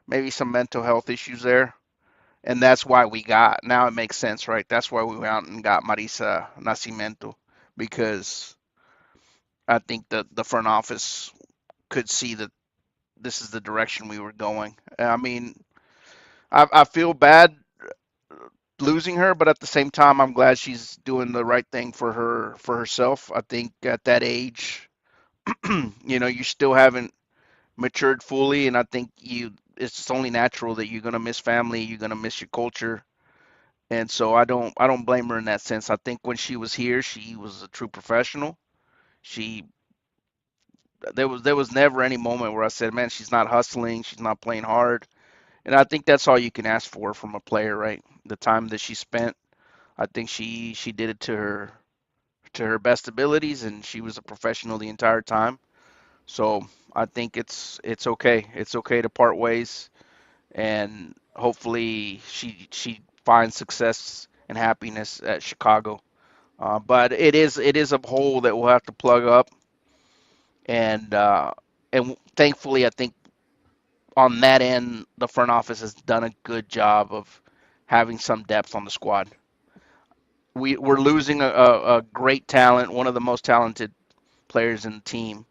maybe some mental health issues there, and that's why we got. Now it makes sense, right? That's why we went out and got Marisa Nascimento, because I think the front office could see that this is the direction we were going. I mean, I feel bad losing her, but at the same time, I'm glad she's doing the right thing for herself. I think at that age, you still haven't matured fully, and I think it's only natural that you're gonna miss family, you're gonna miss your culture, and so I don't blame her in that sense. I think when she was here, she was a true professional. She there was never any moment where I said, man, she's not hustling, she's not playing hard. And I think that's all you can ask for from a player, right? The time that she spent, I think she did it to her best abilities, and she was a professional the entire time. So I think it's okay. It's okay to part ways, and hopefully she finds success and happiness at Chicago. But it is a hole that we'll have to plug up, and thankfully I think on that end the front office has done a good job of having some depth on the squad. We're losing a great talent, one of the most talented players in the team.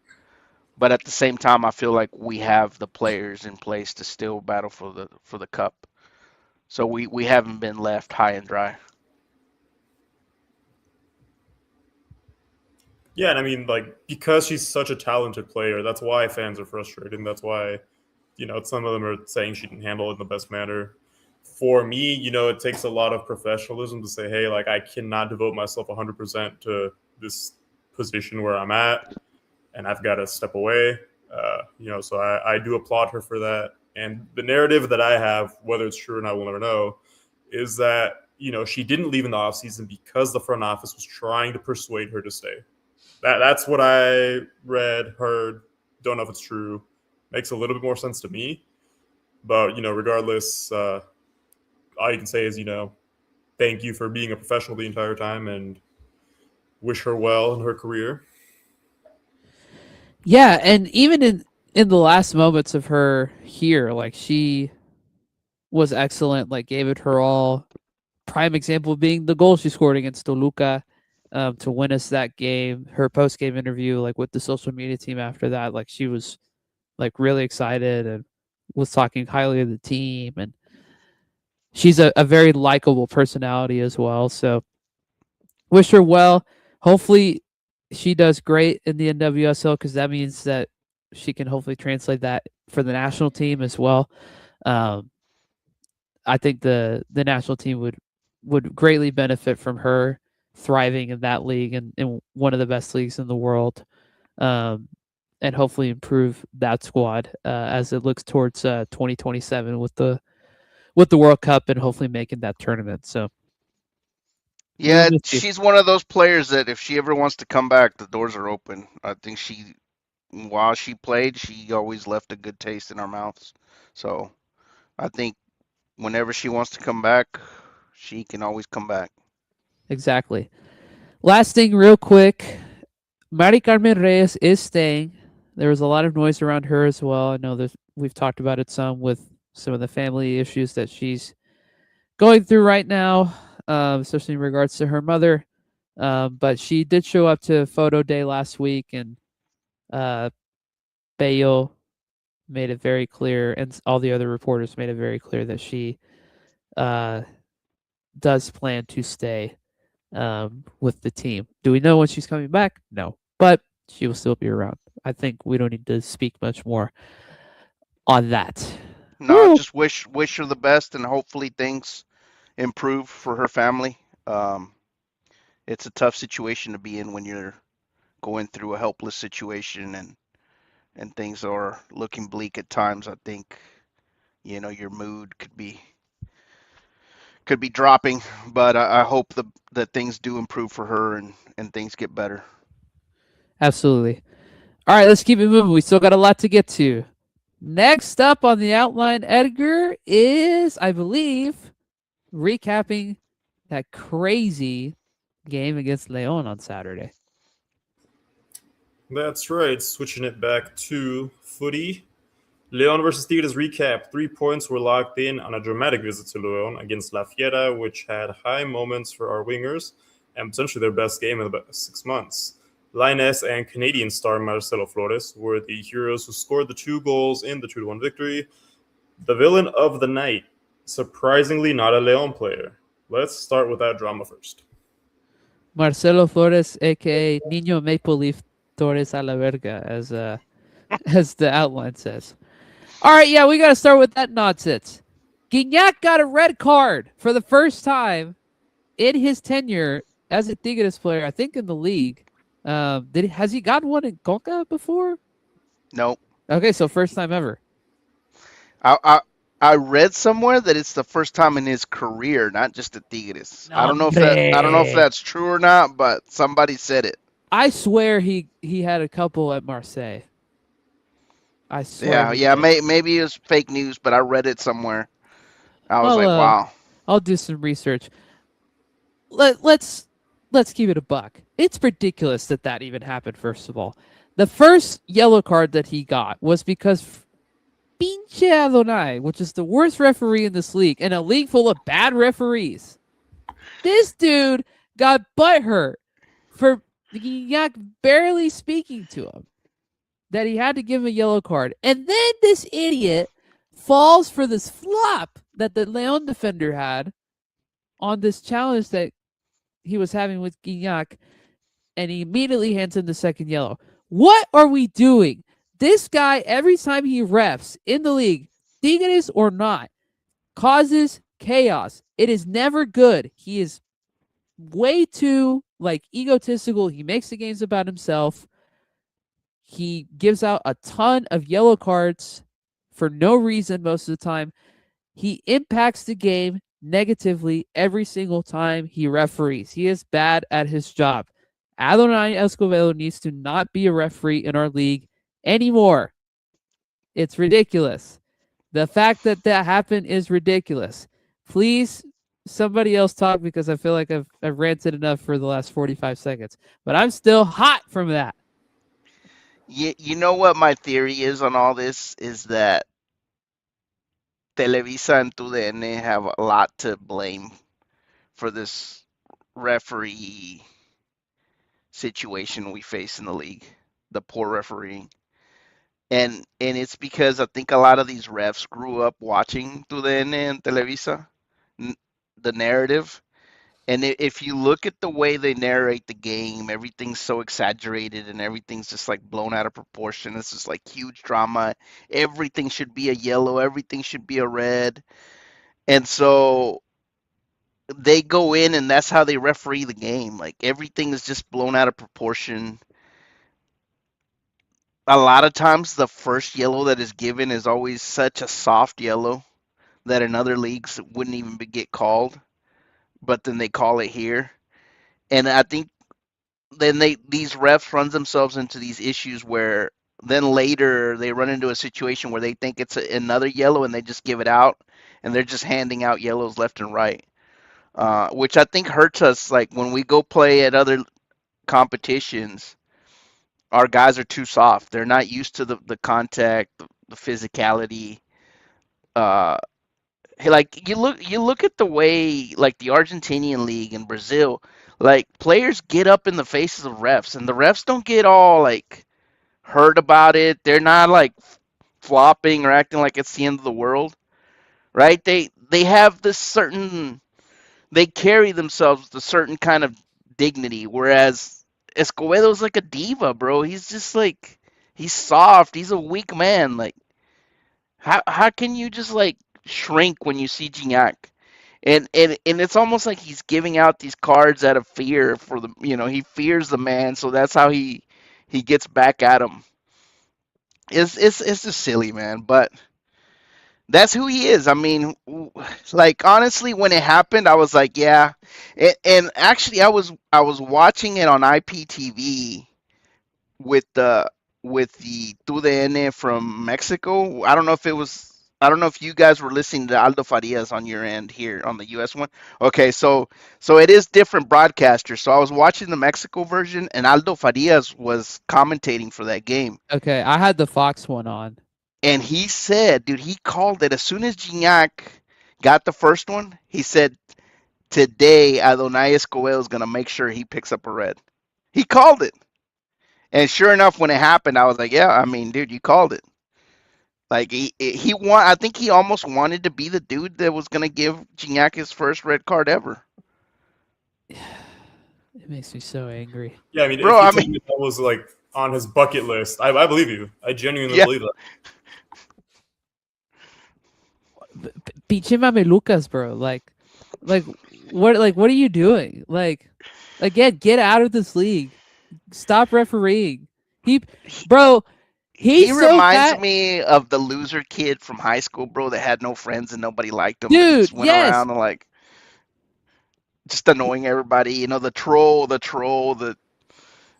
But at the same time, I feel like we have the players in place to still battle for the cup. So we haven't been left high and dry. Yeah, and I mean, like, because she's such a talented player, that's why fans are frustrated. And that's why, some of them are saying she didn't handle it in the best manner. For me, it takes a lot of professionalism to say, hey, like, I cannot devote myself 100% to this position where I'm at, and I've got to step away. So I do applaud her for that. And the narrative that I have, whether it's true or not, we'll never know, is that, she didn't leave in the offseason because the front office was trying to persuade her to stay. That's what I read, heard. Don't know if it's true. Makes a little bit more sense to me. But regardless, all you can say is thank you for being a professional the entire time and wish her well in her career. Yeah, and even in the last moments of her here, like she was excellent, like gave it her all. Prime example being the goal she scored against Toluca to win us that game. Her post game interview, like with the social media team after that, like she was like really excited and was talking highly of the team. And she's a very likable personality as well. So wish her well. Hopefully she does great in the NWSL, because that means that she can hopefully translate that for the national team as well. Um, I think the national team would greatly benefit from her thriving in that league, and in one of the best leagues in the world, um, and hopefully improve that squad as it looks towards 2027 with the World Cup, and hopefully making that tournament. So we will Yeah, miss you. she's one of those players that if she ever wants to come back, the doors are open. I think while she played, she always left a good taste in our mouths. So I think whenever she wants to come back, she can always come back. Exactly. Last thing, real quick, Mari Carmen Reyes is staying. There was a lot of noise around her as well. I know that we've talked about it some with some of the family issues that she's going through right now, especially in regards to her mother. But she did show up to photo day last week, and uh, Bayo made it very clear, and all the other reporters made it very clear that she uh, does plan to stay with the team. Do we know when she's coming back? No, but she will still be around. I think we don't need to speak much more on that. No, Woo! just wish her the best, and hopefully things improve for her family. It's a tough situation to be in when you're going through a helpless situation, and things are looking bleak at times. I think your mood could be dropping, but I hope that things do improve for her, and things get better. Absolutely. All right, let's keep it moving. We still got a lot to get to. Next up on the outline, Edgar, is, I believe, recapping that crazy game against Leon on Saturday. That's right. Switching it back to footy. Leon versus Tigres recap. 3 points were locked in on a dramatic visit to Leon against La Fiera, which had high moments for our wingers and potentially their best game in about 6 months. Lioness and Canadian star Marcelo Flores were the heroes who scored the 2 goals in the 2-1 victory. The villain of the night, surprisingly not a Leon player. Let's start with that drama first. Marcelo Flores, aka Niño Maple Leaf Torres a la verga, as the outline says. All right, yeah, we got to start with that nonsense. Guignac got a red card for the first time in his tenure as a Tigres player, I think in the league. Has he gotten one in Conca before? Nope. Okay, so first time ever. I read somewhere that it's the first time in his career, not just at Tigres. I don't know if that's true or not, but somebody said it. I swear he had a couple at Marseille. I swear. Yeah. Maybe it was fake news, but I read it somewhere. I was like, wow. I'll do some research. Let's keep it a buck. It's ridiculous that even happened. First of all, the first yellow card that he got was because Pinche Adonai, which is the worst referee in this league, and a league full of bad referees. This dude got butthurt for Guignac barely speaking to him, that he had to give him a yellow card. And then this idiot falls for this flop that the Leon defender had on this challenge that he was having with Guignac, and he immediately hands him the second yellow. What are we doing? This guy, every time he refs in the league, Tigres or not, causes chaos. It is never good. He is way too egotistical. He makes the games about himself. He gives out a ton of yellow cards for no reason most of the time. He impacts the game negatively every single time he referees. He is bad at his job. Adonai Escobedo needs to not be a referee in our league anymore. It's ridiculous. The fact that happened is ridiculous. Please, somebody else talk, because I feel like I've ranted enough for the last 45 seconds. But I'm still hot from that. You know what my theory is on all this is that Televisa and TUDN have a lot to blame for this referee situation we face in the league, the poor refereeing. And it's because I think a lot of these refs grew up watching TUDN and Televisa, the narrative. And if you look at the way they narrate the game, everything's so exaggerated and everything's just like blown out of proportion. It's just like huge drama. Everything should be a yellow, everything should be a red. And so they go in and that's how they referee the game. Like everything is just blown out of proportion. A lot of times the first yellow that is given is always such a soft yellow that in other leagues it wouldn't even get called, but then they call it here. And I think then these refs runs themselves into these issues where then later they run into a situation where they think it's another yellow and they just give it out, and they're just handing out yellows left and right, which I think hurts us. Like when we go play at other competitions, our guys are too soft. They're not used to the contact, the physicality. Like you look at the way like the Argentinian league in Brazil, like players get up in the faces of refs, and the refs don't get all like hurt about it. They're not like flopping or acting like it's the end of the world, right? They have this certain, they carry themselves with a certain kind of dignity, whereas Escobedo's like a diva, bro. He's just like, he's soft. He's a weak man. Like how can you just like shrink when you see Gignac? And it's almost like he's giving out these cards out of fear for the, he fears the man, so that's how he gets back at him. It's just silly, man, but that's who he is. I mean, like honestly, when it happened, I was like, yeah. And actually, I was watching it on IPTV with with the Tu de N from Mexico. I don't know if it was. I don't know if you guys were listening to Aldo Farias on your end here on the U.S. one. Okay, so it is different broadcasters. So I was watching the Mexico version, and Aldo Farias was commentating for that game, Okay, I had the Fox one on. and he said, dude, he called it as soon as Gignac got the first one. He said, "Today Adonai Escobedo is gonna make sure he picks up a red." He called it. And sure enough, when it happened, I was like, "Yeah, I mean, dude, you called it." Like he want. I think he almost wanted to be the dude that was gonna give Gignac his first red card ever, It makes me so angry. Yeah, I mean, if bro. you I told mean, me that was like on his bucket list, I believe you. I genuinely yeah, believe that. Pinche Mamelucas, bro. Like what are you doing? Like, again, get out of this league. Stop refereeing. He, he, bro, he he's so reminds fat, me of the loser kid from high school, bro, that had no friends and nobody liked him, but he dude. just went Yes, around and like just annoying everybody. You know, the troll that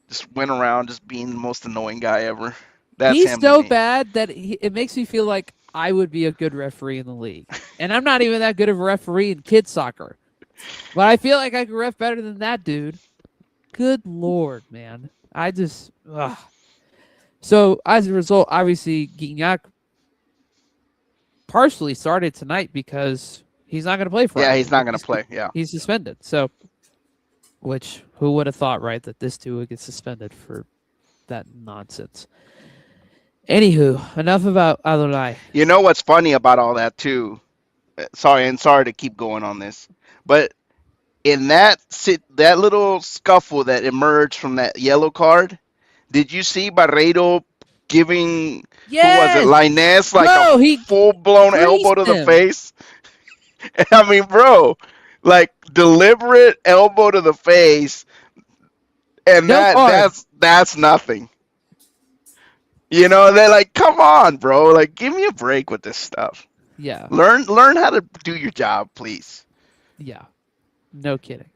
just went around just being the most annoying guy ever. That's he's him to so me. bad that it makes me feel like I would be a good referee in the league, and I'm not even that good of a referee in kids soccer. But I feel like I could ref better than that dude. Good lord, man. I just. Ugh. So as a result, obviously, Guignac partially started tonight because he's not going to play Yeah, Friday. he's not gonna play. Yeah. He's suspended. So, which who would have thought, right, that this dude would get suspended for that nonsense? Anywho, enough about Adonai. You know what's funny about all that too? Sorry to keep going on this, but in that little scuffle that emerged from that yellow card, did you see Barreiro giving who was it, Yes, Linus, like a bro, he full blown elbow greased to the him. face? I mean, bro, like deliberate elbow to the face, and No that card. that's nothing. You know, they're like, come on, bro, like give me a break with this stuff. Yeah, Learn how to do your job, please. yeah. No kidding.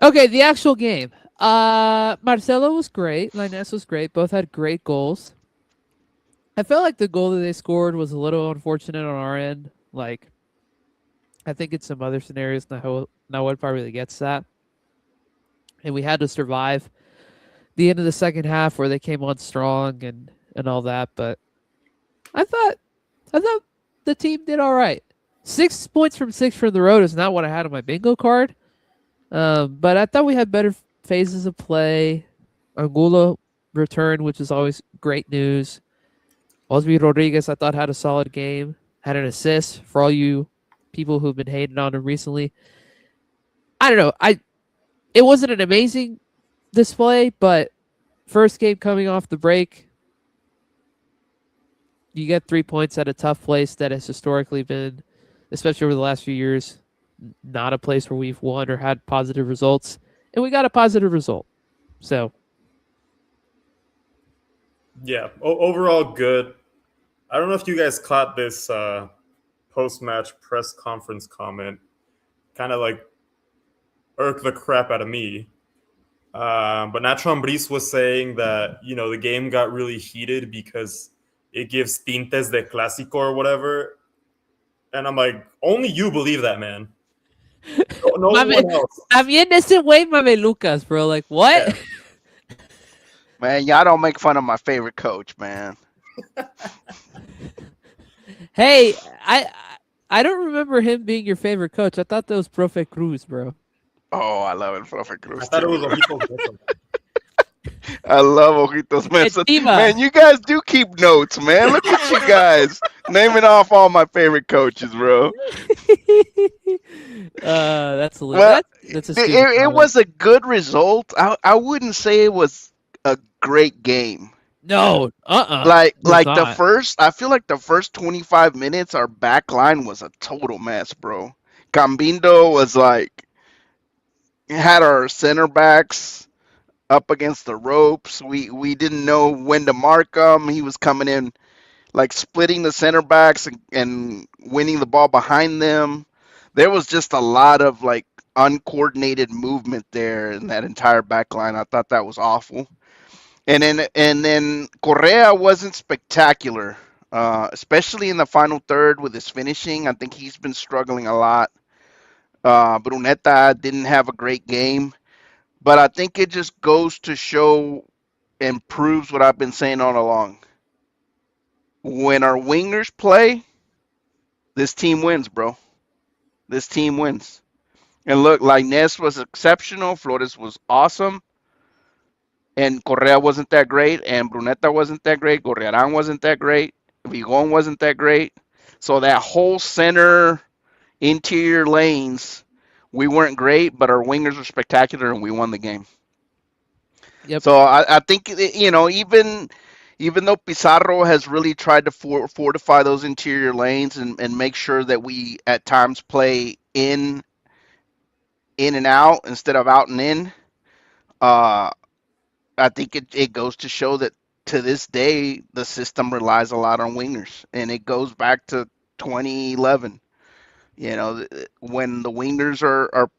Okay, the actual game. Marcelo was great. Linus was great. Both had great goals. I felt like the goal that they scored was a little unfortunate on our end. Like, I think in some other scenarios, Nahuel probably gets that. And we had to survive the end of the second half where they came on strong and all that. But I thought I thought the team did all right. 6 points from 6 from the road is not what I had on my bingo card. But I thought we had better phases of play. Angulo returned, which is always great news. Osby Rodriguez, I thought, had a solid game. Had an assist for all you people who've been hating on him recently. I don't know. It wasn't an amazing display, but first game coming off the break, you get 3 points at a tough place that has historically been, especially over the last few years, not a place where we've won or had positive results. And we got a positive result. So, Yeah, overall good. I don't know if you guys caught this post-match press conference comment. Kind of like irked the crap out of me. But Nacho Ambriz was saying that, the game got really heated because it gives tintes de clásico or whatever. And I'm like, only you believe that, man. No one else. también ese güey Mamelucas, bro. Like, what? Yeah. Man, y'all don't make fun of my favorite coach, man. Hey, I don't remember him being your favorite coach. I thought that was Profe Cruz, bro. Oh, I love it, Profe I Cruz thought it too. was Ojitos Mesa. I love Ojitos Mesa. Diva. Man, you guys do keep notes, man. Look at you guys naming off all my favorite coaches, bro. That's a Well, that's a it, stupid it comment. was a good result. I wouldn't say it was a great game. No, Like it was the not. first, I feel like the first 25 minutes, our back line was a total mess, bro. Cambindo was like had our center backs up against the ropes. We didn't know when to mark him. He was coming in like splitting the center backs and winning the ball behind them. There was just a lot of like uncoordinated movement there in that entire back line. I thought that was awful. And then Correa wasn't spectacular, especially in the final third with his finishing. I think he's been struggling a lot. Brunetta didn't have a great game, but I think it just goes to show and proves what I've been saying all along. When our wingers play, this team wins, bro. This team wins. And look, Lainez was exceptional. Flores was awesome. And Correa wasn't that great. And Brunetta wasn't that great. Gorriaran wasn't that great. Vigon wasn't that great. So that whole center interior lanes, we weren't great, but our wingers were spectacular, and we won the game. Yep. So I think even though Pizarro has really tried to fortify those interior lanes and make sure that we at times play in and out instead of out and in, uh, I think it goes to show that to this day the system relies a lot on wingers, and it goes back to 2011. When the wingers are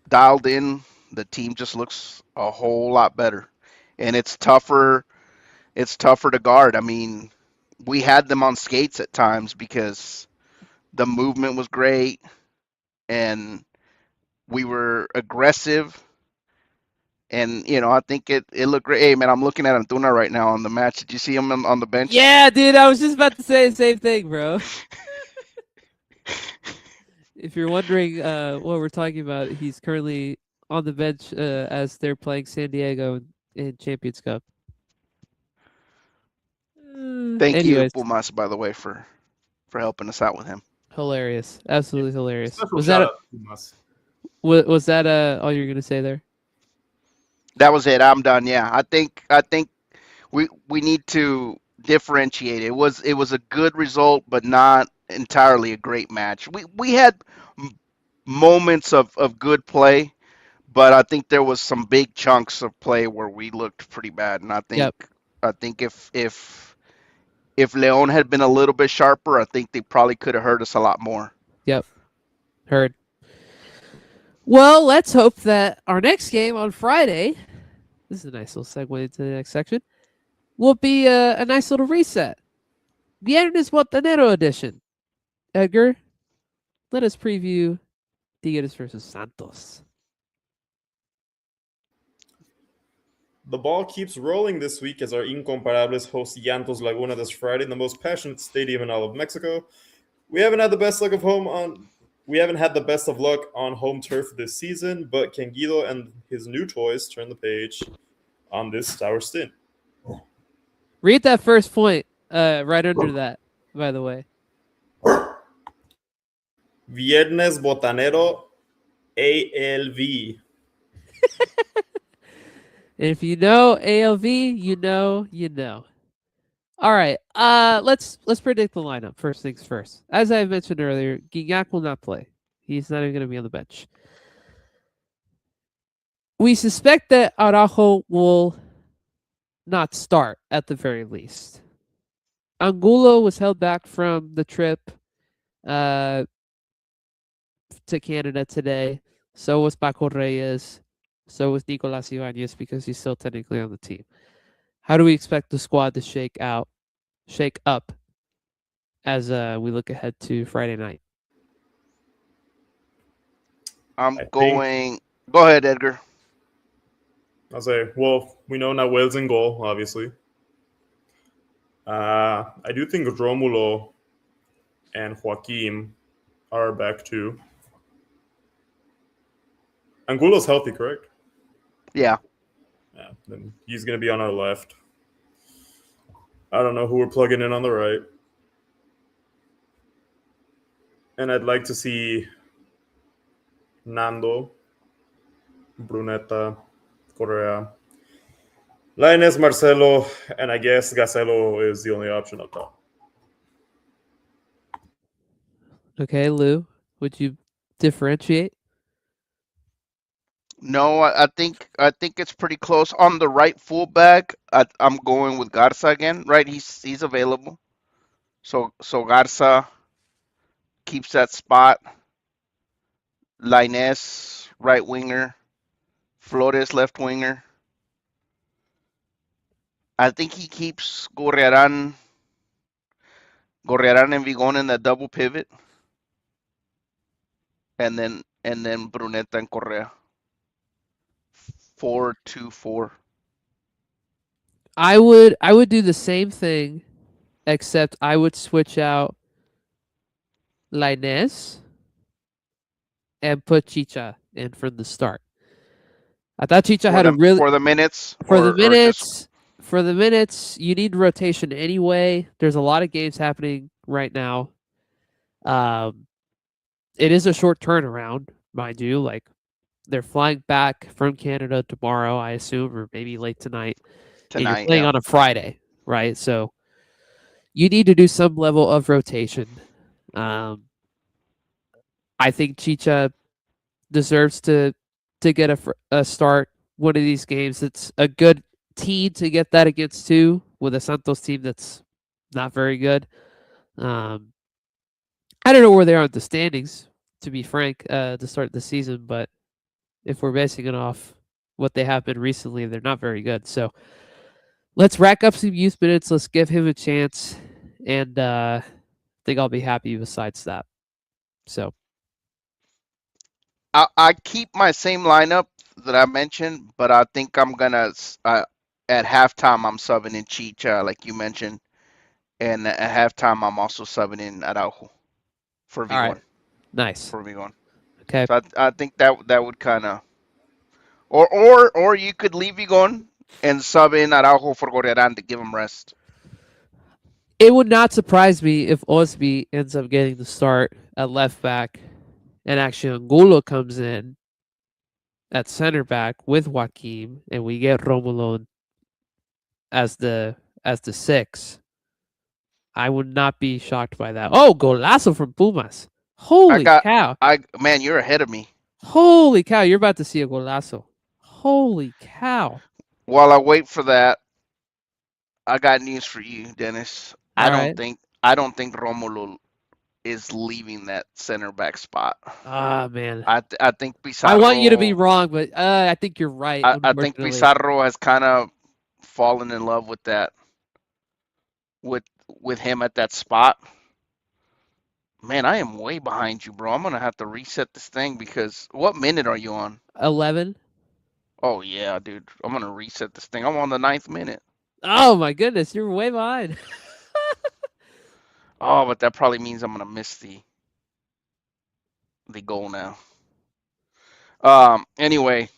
dialed in, the team just looks a whole lot better, and it's tougher. It's tougher to guard. I mean, we had them on skates at times because the movement was great and we were aggressive. And I think it looked great. Hey man, I'm looking at Antuna right now on the match. Did you see him on the bench? Yeah, dude, I was just about to say the same thing, bro. If you're wondering what we're talking about, he's currently on the bench as they're playing San Diego in Champions Cup. Thank you, Anyways, Pumas, by the way, for helping us out with him. hilarious, absolutely hilarious. Special Was shout that out to Pumas. was that all you're gonna say there? That was it. I'm done. Yeah, I think we need to differentiate. It was a good result, but not entirely a great match. We had moments of good play, but I think there was some big chunks of play where we looked pretty bad. And I think Yep, I think if Leon had been a little bit sharper, I think they probably could have hurt us a lot more. yep, heard. Well, let's hope that our next game on Friday, this is a nice little segue into the next section, will be a nice little reset. Viernes Botanero edition. Edgar, let us preview Tigres versus Santos. The ball keeps rolling this week as our Incomparables host Llantos Laguna this Friday in the most passionate stadium in all of Mexico. We haven't had the best luck on home turf this season, but can Guido and his new toys turn the page on this sour stint? Read that first point right under that, by the way. Viernes Botanero ALV. If you know ALV, you know. All right. Let's predict the lineup. First things first. As I mentioned earlier, Gignac will not play. He's not even going to be on the bench. We suspect that Araujo will not start at the very least. Angulo was held back from the trip to Canada today. So was Paco Reyes. So was Nicolas Ibanez because he's still technically on the team. How do we expect the squad to shake up as we look ahead to Friday night? Go ahead, Edgar. I'll say, well, we know Nahuel's in goal, obviously. I do think Romulo and Joaquim are back too. Angulo's healthy, correct? Yeah. Yeah, then he's going to be on our left. I don't know who we're plugging in on the right. And I'd like to see Nando, Brunetta, Correa, Lainez, Marcelo, and I guess Gacelo is the only option up top. Okay, Lou, would you differentiate? No, I think it's pretty close. On the right fullback, I'm going with Garza again. Right, he's available. So Garza keeps that spot. Lainez, right winger. Flores, left winger. I think he keeps Gorriaran and Vigon in that double pivot, and then Bruneta and Correa. 4-2-4. I would do the same thing, except I would switch out Lainez and put Chicha in from the start. I thought Chicha For had a the really for the minutes for the or just minutes for the minutes. You need rotation anyway. There's a lot of games happening right now. Um, it is a short turnaround, mind you. Like they're flying back from Canada tomorrow, I assume, or maybe late tonight, and you're tonight? playing Yeah. on a Friday, right? So you need to do some level of rotation. Um, I think Chicha deserves to get a start one of these games. It's a good team to get that against too, with a Santos team that's not very good. Um, I don't know where they are in the standings, to be frank, to start the season, but if we're basing it off what they have been recently, they're not very good. So let's rack up some youth minutes. Let's give him a chance, and I think I'll be happy besides that. So I keep my same lineup that I mentioned, but I think I'm gonna at halftime I'm subbing in Chicha, like you mentioned, and at halftime I'm also subbing in Araujo for all right, Vigon nice. for Vigon. Okay, So I think that would kind of or you could leave Vigon and sub in Araujo for Gorriaran to give him rest. it would not surprise me if Osby ends up getting the start at left back, and actually Angulo comes in at center back with Joaquim, and we get Romulo as the six. I would not be shocked by that. Oh, golazo from Pumas! I Holy got cow! I man, you're ahead of me. Holy cow! You're about to see a golazo. Holy cow! While I wait for that, I got news for you, Dennis. All right. I don't think Romulo is leaving that center back spot. Ah, man. I think I want you to be Pizarro wrong, but I think you're right. I think Unfortunately, Pizarro has kind of fallen in love with that with with him at that spot. Man, I am way behind you, bro. I'm gonna have to reset this thing because what minute are you on? 11. Oh yeah, dude. I'm gonna reset this thing. I'm on the ninth minute. Oh my goodness, you're way behind. Oh, but that probably means I'm gonna miss the goal now. Anyway,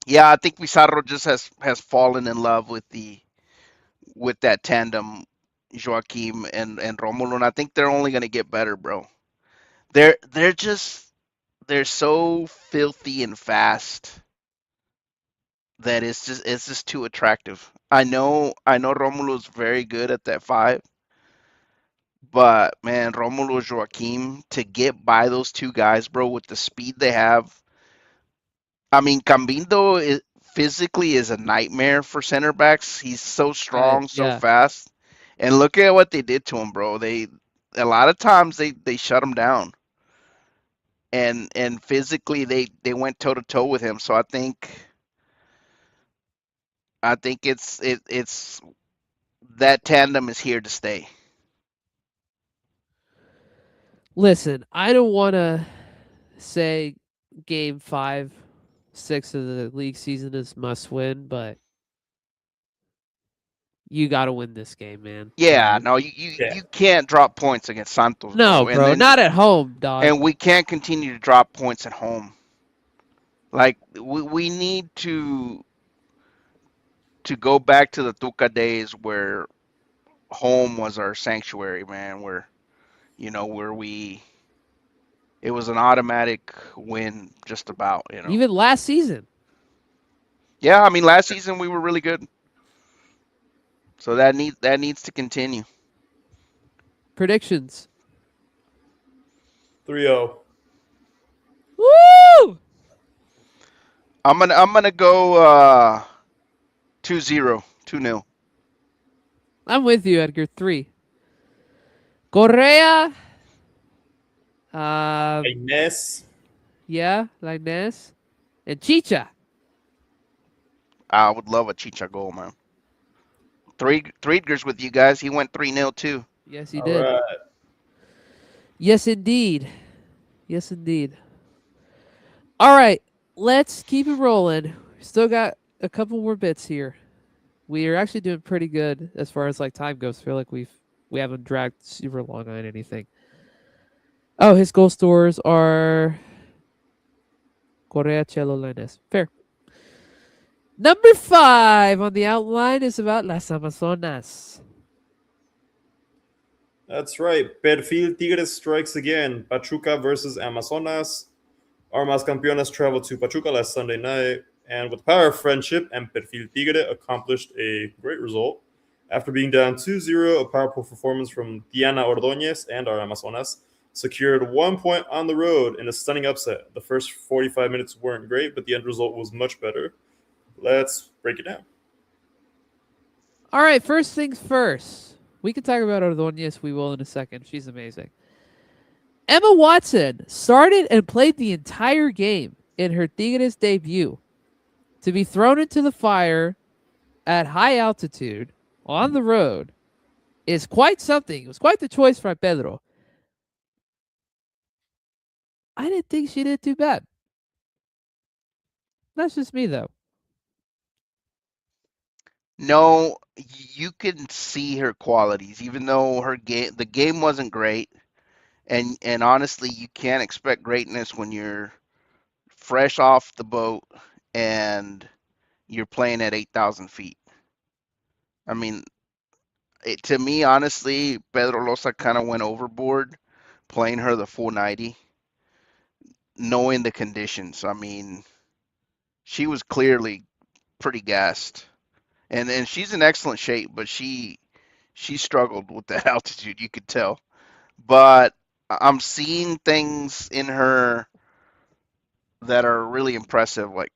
yeah, I think Pizarro just has fallen in love with that tandem, Joaquim and Romulo, and I think they're only gonna get better, bro. They're just they're so filthy and fast that it's just too attractive. I know Romulo's very good at that five, but man, Romulo Joaquim to get by those two guys, bro, with the speed they have. I mean, Cambindo physically is a nightmare for center backs. He's so Right. strong, so Yeah. fast, and look at what they did to him, bro. They a lot of times they shut him down, and physically they went toe to toe with him. So I think it's that tandem is here to stay. Listen, I don't want to say game 5, 6 of the league season is must win, but you got to win this game, man. Yeah, Right? no, you Yeah. you can't drop points against Santos, No, bro. And bro, then not at home, dog. and we can't continue to drop points at home. Like we need to go back to the Tuca days where home was our sanctuary, man. Where we it was an automatic win, just about. Even last season. Yeah, I mean last season we were really good, so that needs to continue. Predictions. 3-0. Woo! I'm gonna go 2-0, 2-0. I'm with you, Edgar. 3. Correa. Uh, Inés. yeah, Lainez. And Chicha. I would love a Chicha goal, man. Threedger's with you guys. He went 3-0 too. Yes, he All did. right. Yes, indeed. Yes, indeed. All right, let's keep it rolling. Still got a couple more bits here. We are actually doing pretty good as far as like time goes. Feel like we haven't dragged super long on anything. Oh, his goal scorers are Correa, Chelo, Lainez. Fair. Number 5 on the outline is about Las Amazonas. That's right. Perfil Tigres strikes again. Pachuca versus Amazonas. Armas Campeones traveled to Pachuca last Sunday night, and with the power of friendship, and Perfil Tigre accomplished a great result. After being down 2-0, a powerful performance from Diana Ordóñez and our Amazonas secured 1 point on the road in a stunning upset. The first 45 minutes weren't great, but the end result was much better. Let's break it down. All right, first things first. We can talk about Ordóñez. We will in a second. She's amazing. Emma Watson started and played the entire game in her Tigres debut. To be thrown into the fire at high altitude on the road is quite something. It was quite the choice from Pedro. I didn't think she did too bad. That's just me, though. No, you can see her qualities, even though the game wasn't great. And honestly, you can't expect greatness when you're fresh off the boat and you're playing at 8,000 feet. I mean, to me, honestly, Pedro Losa kind of went overboard playing her the full 90, knowing the conditions. I mean, she was clearly pretty gassed, and she's in excellent shape, but she struggled with that altitude. You could tell. But I'm seeing things in her that are really impressive, like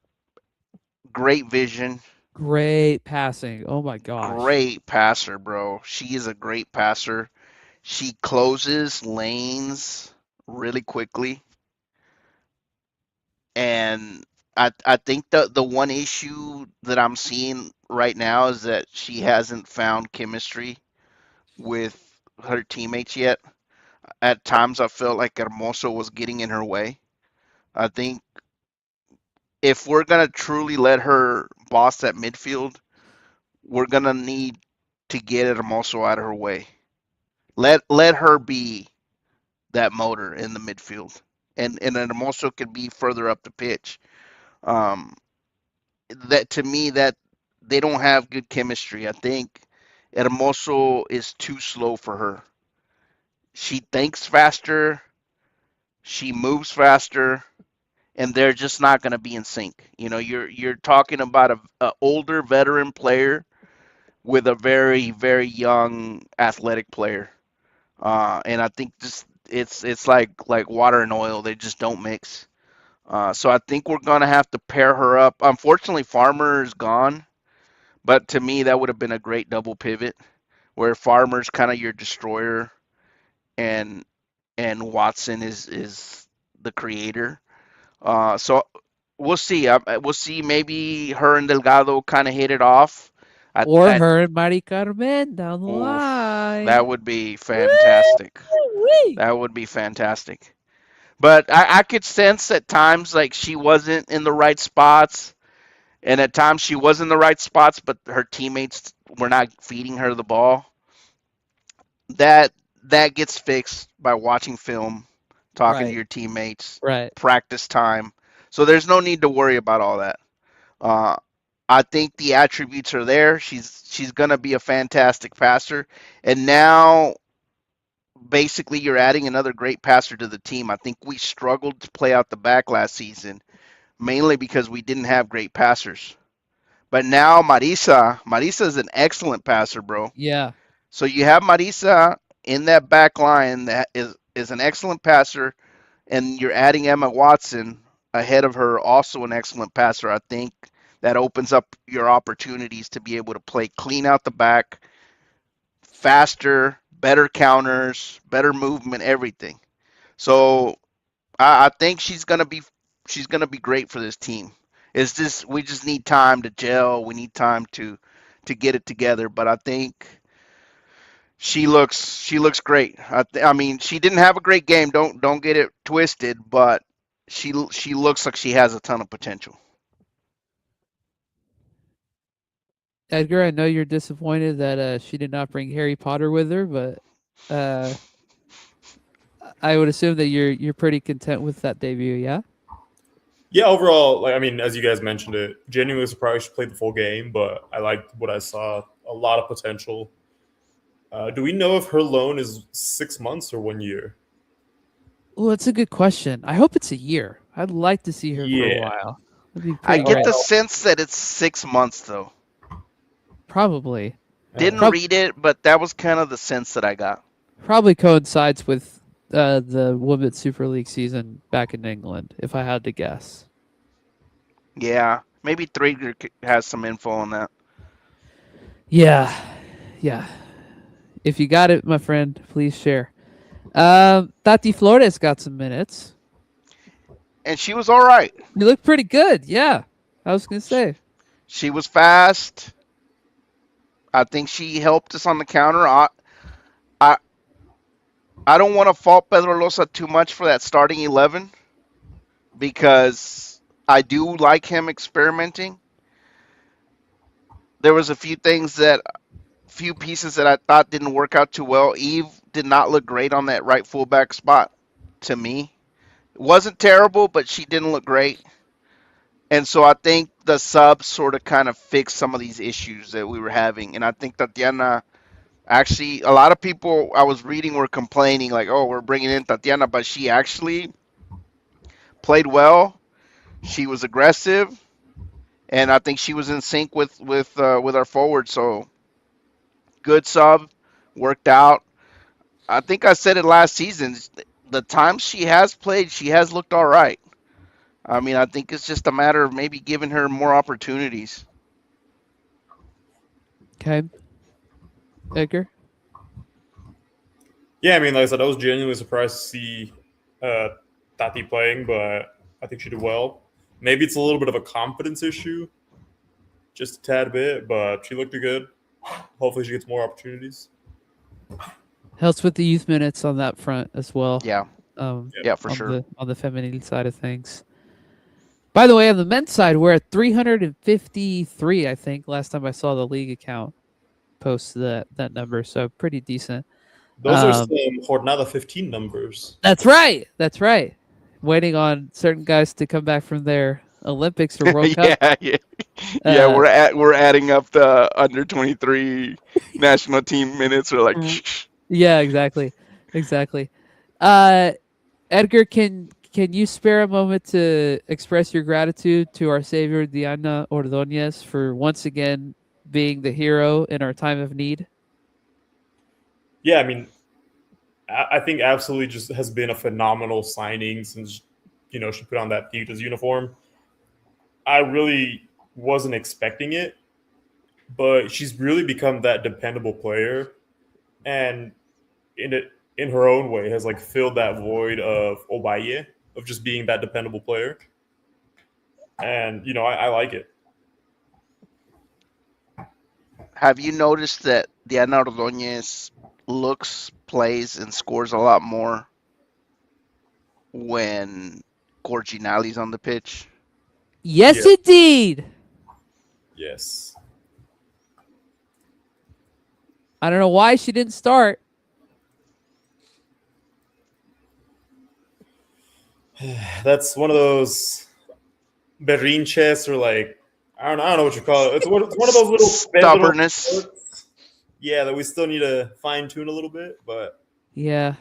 great vision, Great passing. Oh my gosh. great passer, bro. She is a great passer. She closes lanes really quickly, and I think the one issue that I'm seeing right now is that she hasn't found chemistry with her teammates yet. At times, I felt like Hermoso was getting in her way. I think if we're gonna truly let her boss that midfield, we're gonna need to get Hermoso out of her way. Let her be that motor in the midfield, and Hermoso could be further up the pitch. Um, that to me that they don't have good chemistry. I think Hermoso is too slow for her. She thinks faster, she moves faster, and they're just not going to be in sync. You know, you're talking about a older veteran player with a very young athletic player, and I think just it's like water and oil. They just don't mix. So I think we're gonna have to pair her up. Unfortunately, Farmer is gone, but to me that would have been a great double pivot where Farmer's kind of your destroyer and Watson is the creator. So we'll see. We'll see. Maybe her and Delgado kind of hit it off. Or At her and Mari Carmen down the Oof, line. that would be fantastic. Woo-wee. That would be fantastic. But I could sense at times like she wasn't in the right spots, and at times she was in the right spots, but her teammates were not feeding her the ball. That that gets fixed by watching film, talking to Right. your teammates, Right. practice time. So there's no need to worry about all that. Uh, I think the attributes are there. She's gonna be a fantastic passer, and now basically you're adding another great passer to the team. I think we struggled to play out the back last season, mainly because we didn't have great passers. But now Marisa is an excellent passer, bro. Yeah. So you have Marisa in that back line that is an excellent passer, and you're adding Emma Watson ahead of her, also an excellent passer. I think that opens up your opportunities to be able to play clean out the back, faster, better counters, better movement, everything. So I think she's gonna be great for this team. It's just we just need time to gel. We need time to to get it together. But I think she looks great. I mean, she didn't have a great game. Don't get it twisted, but she looks like she has a ton of potential. Edgar, I know you're disappointed that she did not bring Harry Potter with her, but uh, I would assume that you're pretty content with that debut, yeah? Yeah, overall, like I mean, as you guys mentioned it, genuinely surprised she played the full game, but I liked what I saw. A lot of potential. Do we know if her loan is 6 months or 1 year? Well, that's a good question. I hope it's a year. I'd like to see her for a Yeah. while. That'd be I pretty get great. the sense that it's 6 months though. Probably. Didn't Prob- read it, but that was kind of the sense that I got. Probably coincides with the Women's Super League season back in England, if I had to guess. Yeah, maybe Traeger has some info on that. Yeah. Yeah. If you got it, my friend, please share. Tati Flores got some minutes. And she was all right. You look pretty good. Yeah. I was going to say. She was fast. I think she helped us on the counter. I, I don't want to fault Pedro Losa too much for that starting 11 because I do like him experimenting. There was a few pieces that I thought didn't work out too well. Eve did not look great on that right fullback spot to me. It wasn't terrible, but she didn't look great. And so I think the subs sort of kind of fixed some of these issues that we were having. And I think Tatiana actually, a lot of people I was reading were complaining, like, oh, we're bringing in Tatiana, but she actually played well. She was aggressive. And I think she was in sync with our forward. So good sub, worked out. I think I said it last season. The times she has played, she has looked all right. I mean, I think it's just a matter of maybe giving her more opportunities. Okay. Edgar? Yeah, I mean, like I said, I was genuinely surprised to see uh, Tati playing, but I think she did well. Maybe it's a little bit of a confidence issue, just a tad bit, but she looked good. Hopefully, she gets more opportunities. Helps with the youth minutes on that front as well. Yeah, for on sure. On the feminine side of things. By the way, on the men's side, we're at 353, I think, last time I saw the league account post that number, so pretty decent. Those are some Jornada 15 numbers. That's right. That's right. Waiting on certain guys to come back from their Olympics or World Cup. Yeah. We're adding up the under 23 national team minutes. We're like, yeah, exactly. Edgar, can you spare a moment to express your gratitude to our savior Diana Ordóñez for once again being the hero in our time of need? Yeah, I mean, I think absolutely just has been a phenomenal signing since she put on that Tigres uniform. I really wasn't expecting it, but she's really become that dependable player, and in her own way has like filled that void of Obaye of just being that dependable player, and I like it. have you noticed that Diana Ordóñez looks, plays, and scores a lot more when Corginali's on the pitch? Yes, Yeah. indeed. Yes. I don't know why she didn't start. That's one of those berrinches or like I don't know what you call it. It's one of those little Stubbornness. Yeah, that we still need to fine tune a little bit, but Yeah.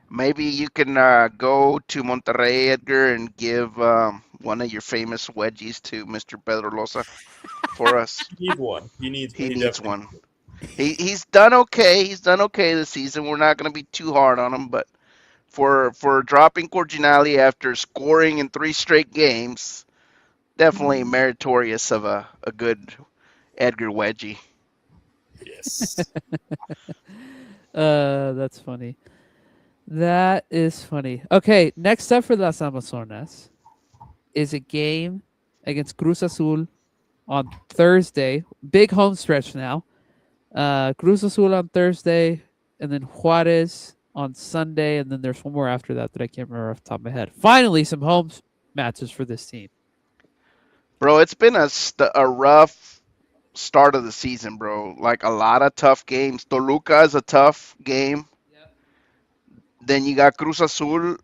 Maybe you can go to Monterrey, Edgar, and give one of your famous wedgies to Mr. Pedro Losa for us. he needs one. He needs Needs one. He's done okay. He's done okay this season. We're not going to be too hard on him, but for dropping Corginali after scoring in 3 straight games, definitely meritorious of a good Edgar wedgie. Yes. That's funny. That is funny. Okay, next up for Las Amazonas is a game against Cruz Azul on Thursday. Big home stretch now. Cruz Azul on Thursday, and then Juarez on Sunday, and then there's one more after that I can't remember off the top of my head. Finally, some home matches for this team. Bro, it's been a rough start of the season, bro. Like a lot of tough games. Toluca is a tough game. Yep. Then you got Cruz Azul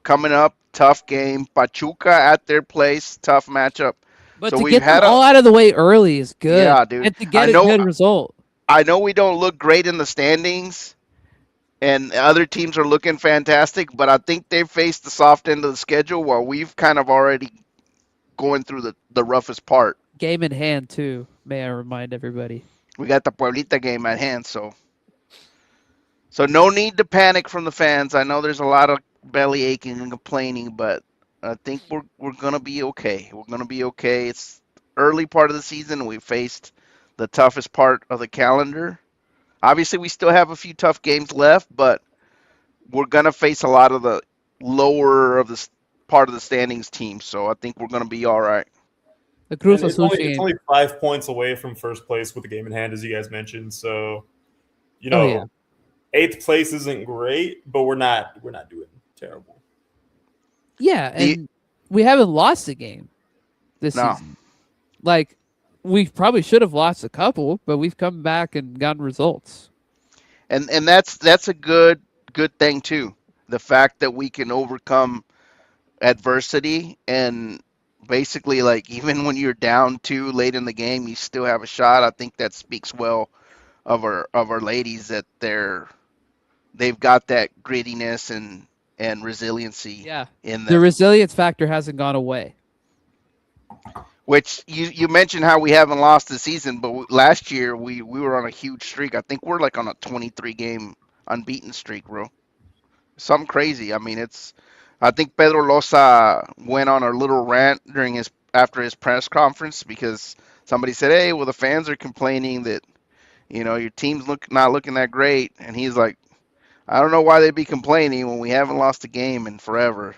coming up, tough game. Pachuca at their place, tough matchup. But So to we've get them had a all out of the way early is good, yeah, dude. and to get a good result. I know we don't look great in the standings, and other teams are looking fantastic, but I think they've faced the soft end of the schedule while we've kind of already going through the roughest part. Game in hand too. May I remind everybody? We got the Pueblita game at hand, so no need to panic from the fans. I know there's a lot of belly aching and complaining, but I think we're gonna be okay. We're gonna be okay. It's early part of the season. We faced the toughest part of the calendar. Obviously, we still have a few tough games left, but we're gonna face a lot of the lower of the part of the standings teams. So I think we're gonna be all right. The Cruz And Azul it's only 5 points away from first place with the game in hand, as you guys mentioned. So, eighth place isn't great, but we're not doing terrible. Yeah, and we haven't lost a game this season. Like, we probably should have lost a couple, but we've come back and gotten results. And that's a good thing too. The fact that we can overcome adversity and basically, like, even when you're down 2 late in the game, you still have a shot. I think that speaks well of our ladies, that they've got that grittiness and resiliency in them. The resilience factor hasn't gone away. Which you mentioned how we haven't lost the season, but last year we were on a huge streak. I think we're like on a 23 game unbeaten streak, bro. Something crazy. I mean, I think Pedro Loza went on a little rant after his press conference because somebody said, "Hey, well, the fans are complaining that your team's not looking that great," and he's like, "I don't know why they'd be complaining when we haven't lost a game in forever."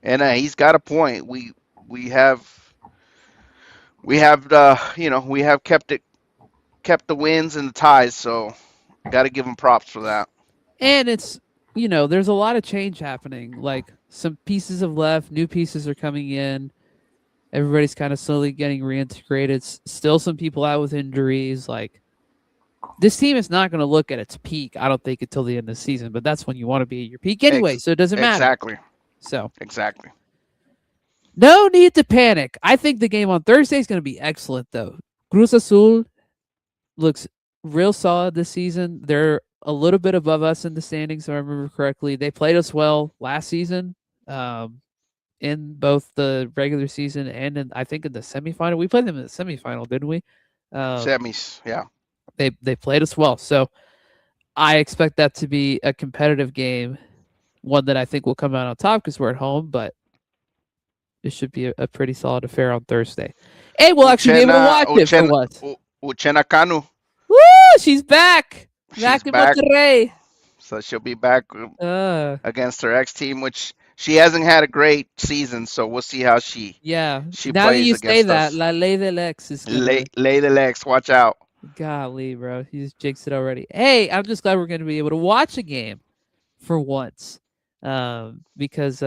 And he's got a point. We have kept the wins and the ties, so got to give them props for that. And it's there's a lot of change happening. Like, some pieces have left, new pieces are coming in. Everybody's kind of slowly getting reintegrated. Still some people out with injuries. Like, this team is not going to look at its peak, I don't think, until the end of the season. But that's when you want to be at your peak anyway, so it doesn't matter. Exactly. So exactly. No need to panic. I think the game on Thursday is going to be excellent, though. Cruz Azul looks real solid this season. They're a little bit above us in the standings, if I remember correctly. They played us well last season, in both the regular season and I think in the semifinal. We played them in the semifinal, didn't we? Semis, yeah. They played us well, so I expect that to be a competitive game, one that I think will come out on top because we're at home, but it should be a pretty solid affair on Thursday. And we'll actually be able to watch it for once. Uchenna Kanu. Woo! She's back. Back in Monterrey. So she'll be back against her ex-team, which she hasn't had a great season, so we'll see how she now plays that you say that, us. La Ley del Ex is Ley del Ex, watch out. Golly, bro. You just jinxed it already. Hey, I'm just glad we're going to be able to watch a game for once. Because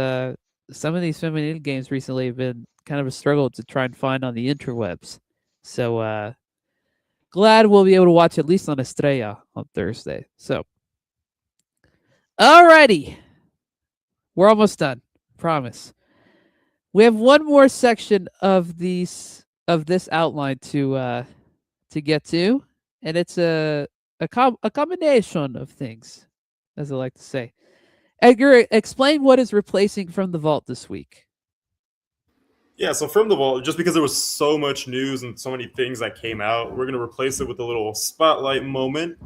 some of these feminine games recently have been kind of a struggle to try and find on the interwebs. So glad we'll be able to watch at least on Estrella on Thursday. So, alrighty. We're almost done. Promise. We have one more section of this outline to get to, and it's a combination of things, as I like to say. Edgar, explain what is replacing From the Vault this week. Yeah, so From the Vault, just because there was so much news and so many things that came out, we're going to replace it with a little spotlight moment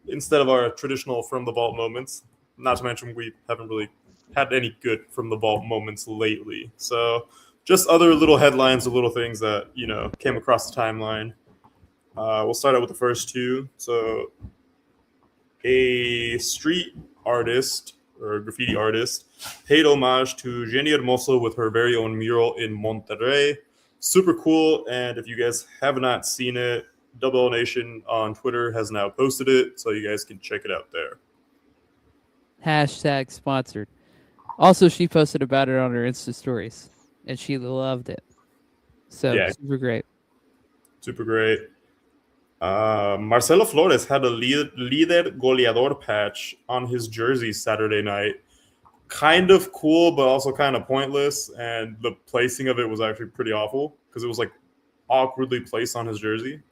instead of our traditional From the Vault moments. Not to mention we haven't really had any good From the Vault moments lately. So just other little headlines, or little things that, came across the timeline. We'll start out with the first two. So a street artist or graffiti artist paid homage to Jenny Hermoso with her very own mural in Monterrey. super cool. And if you guys have not seen it, Double L Nation on Twitter has now posted it, so you guys can check it out there. Hashtag sponsored. Also, she posted about it on her Insta stories, and she loved it. So Yeah. super great. Super great. Marcelo Flores had a líder goleador patch on his jersey Saturday night. Kind of cool, but also kind of pointless. And the placing of it was actually pretty awful because it was like awkwardly placed on his jersey.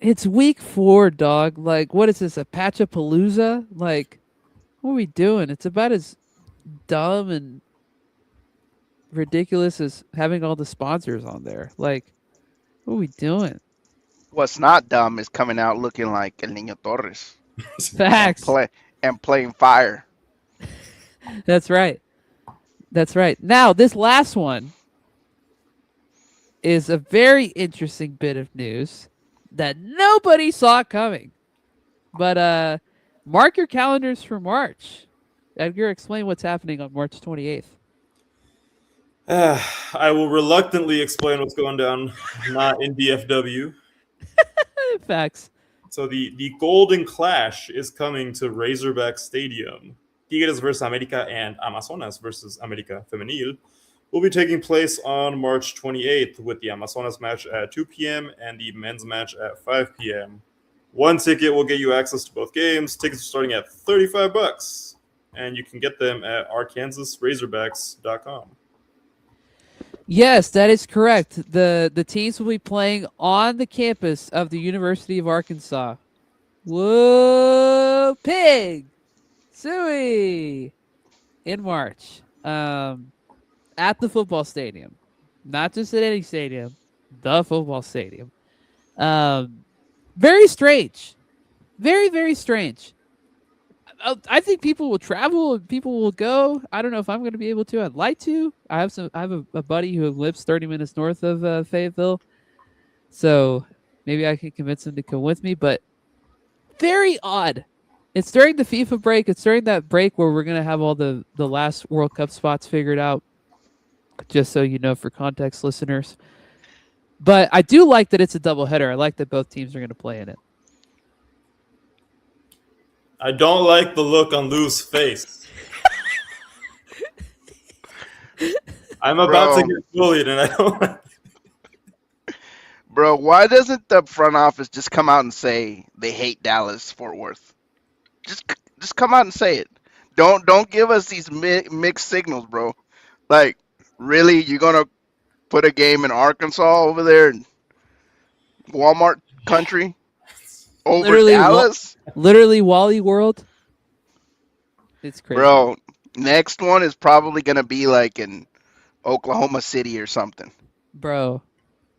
It's week 4, dog. Like, what is this? A Patchapalooza? Like, what are we doing? It's about as dumb and ridiculous as having all the sponsors on there. Like, what are we doing? What's not dumb is coming out looking like El Niño Torres Facts. and playing fire. That's right. That's right. Now, this last one is a very interesting bit of news that nobody saw coming. But mark your calendars for March. Edgar, explain what's happening on March 28th. I will reluctantly explain what's going down, not in DFW. Facts. So the Golden Clash is coming to Razorback Stadium. Tigres versus América and Amazonas versus América Femenil will be taking place on March 28th, with the Amazonas match at 2 p.m. and the men's match at 5 p.m. One ticket will get you access to both games. Tickets are starting at $35, and you can get them at arkansasrazorbacks.com. Yes, that is correct. The teams will be playing on the campus of the University of Arkansas. Whoa, pig! Suey! In March. At the football stadium. Not just at any stadium. The football stadium. Very strange. Very, very strange. I think people will travel and people will go. I don't know if I'm going to be able to. I'd like to. I have a buddy who lives 30 minutes north of Fayetteville, so maybe I can convince him to come with me. But very odd. It's during the FIFA break. It's during that break where we're going to have all the last World Cup spots figured out. Just so you know, for context, listeners. But I do like that it's a doubleheader. I like that both teams are going to play in it. I don't like the look on Lou's face. I'm about to get bullied, and I don't like it. Bro, why doesn't the front office just come out and say they hate Dallas Fort Worth? Just come out and say it. Don't give us these mixed signals, bro. Like, really, you're gonna put a game in Arkansas over there in Walmart country over Literally, Dallas? Literally Wally World. It's crazy. Bro, next one is probably going to be like in Oklahoma City or something. Bro.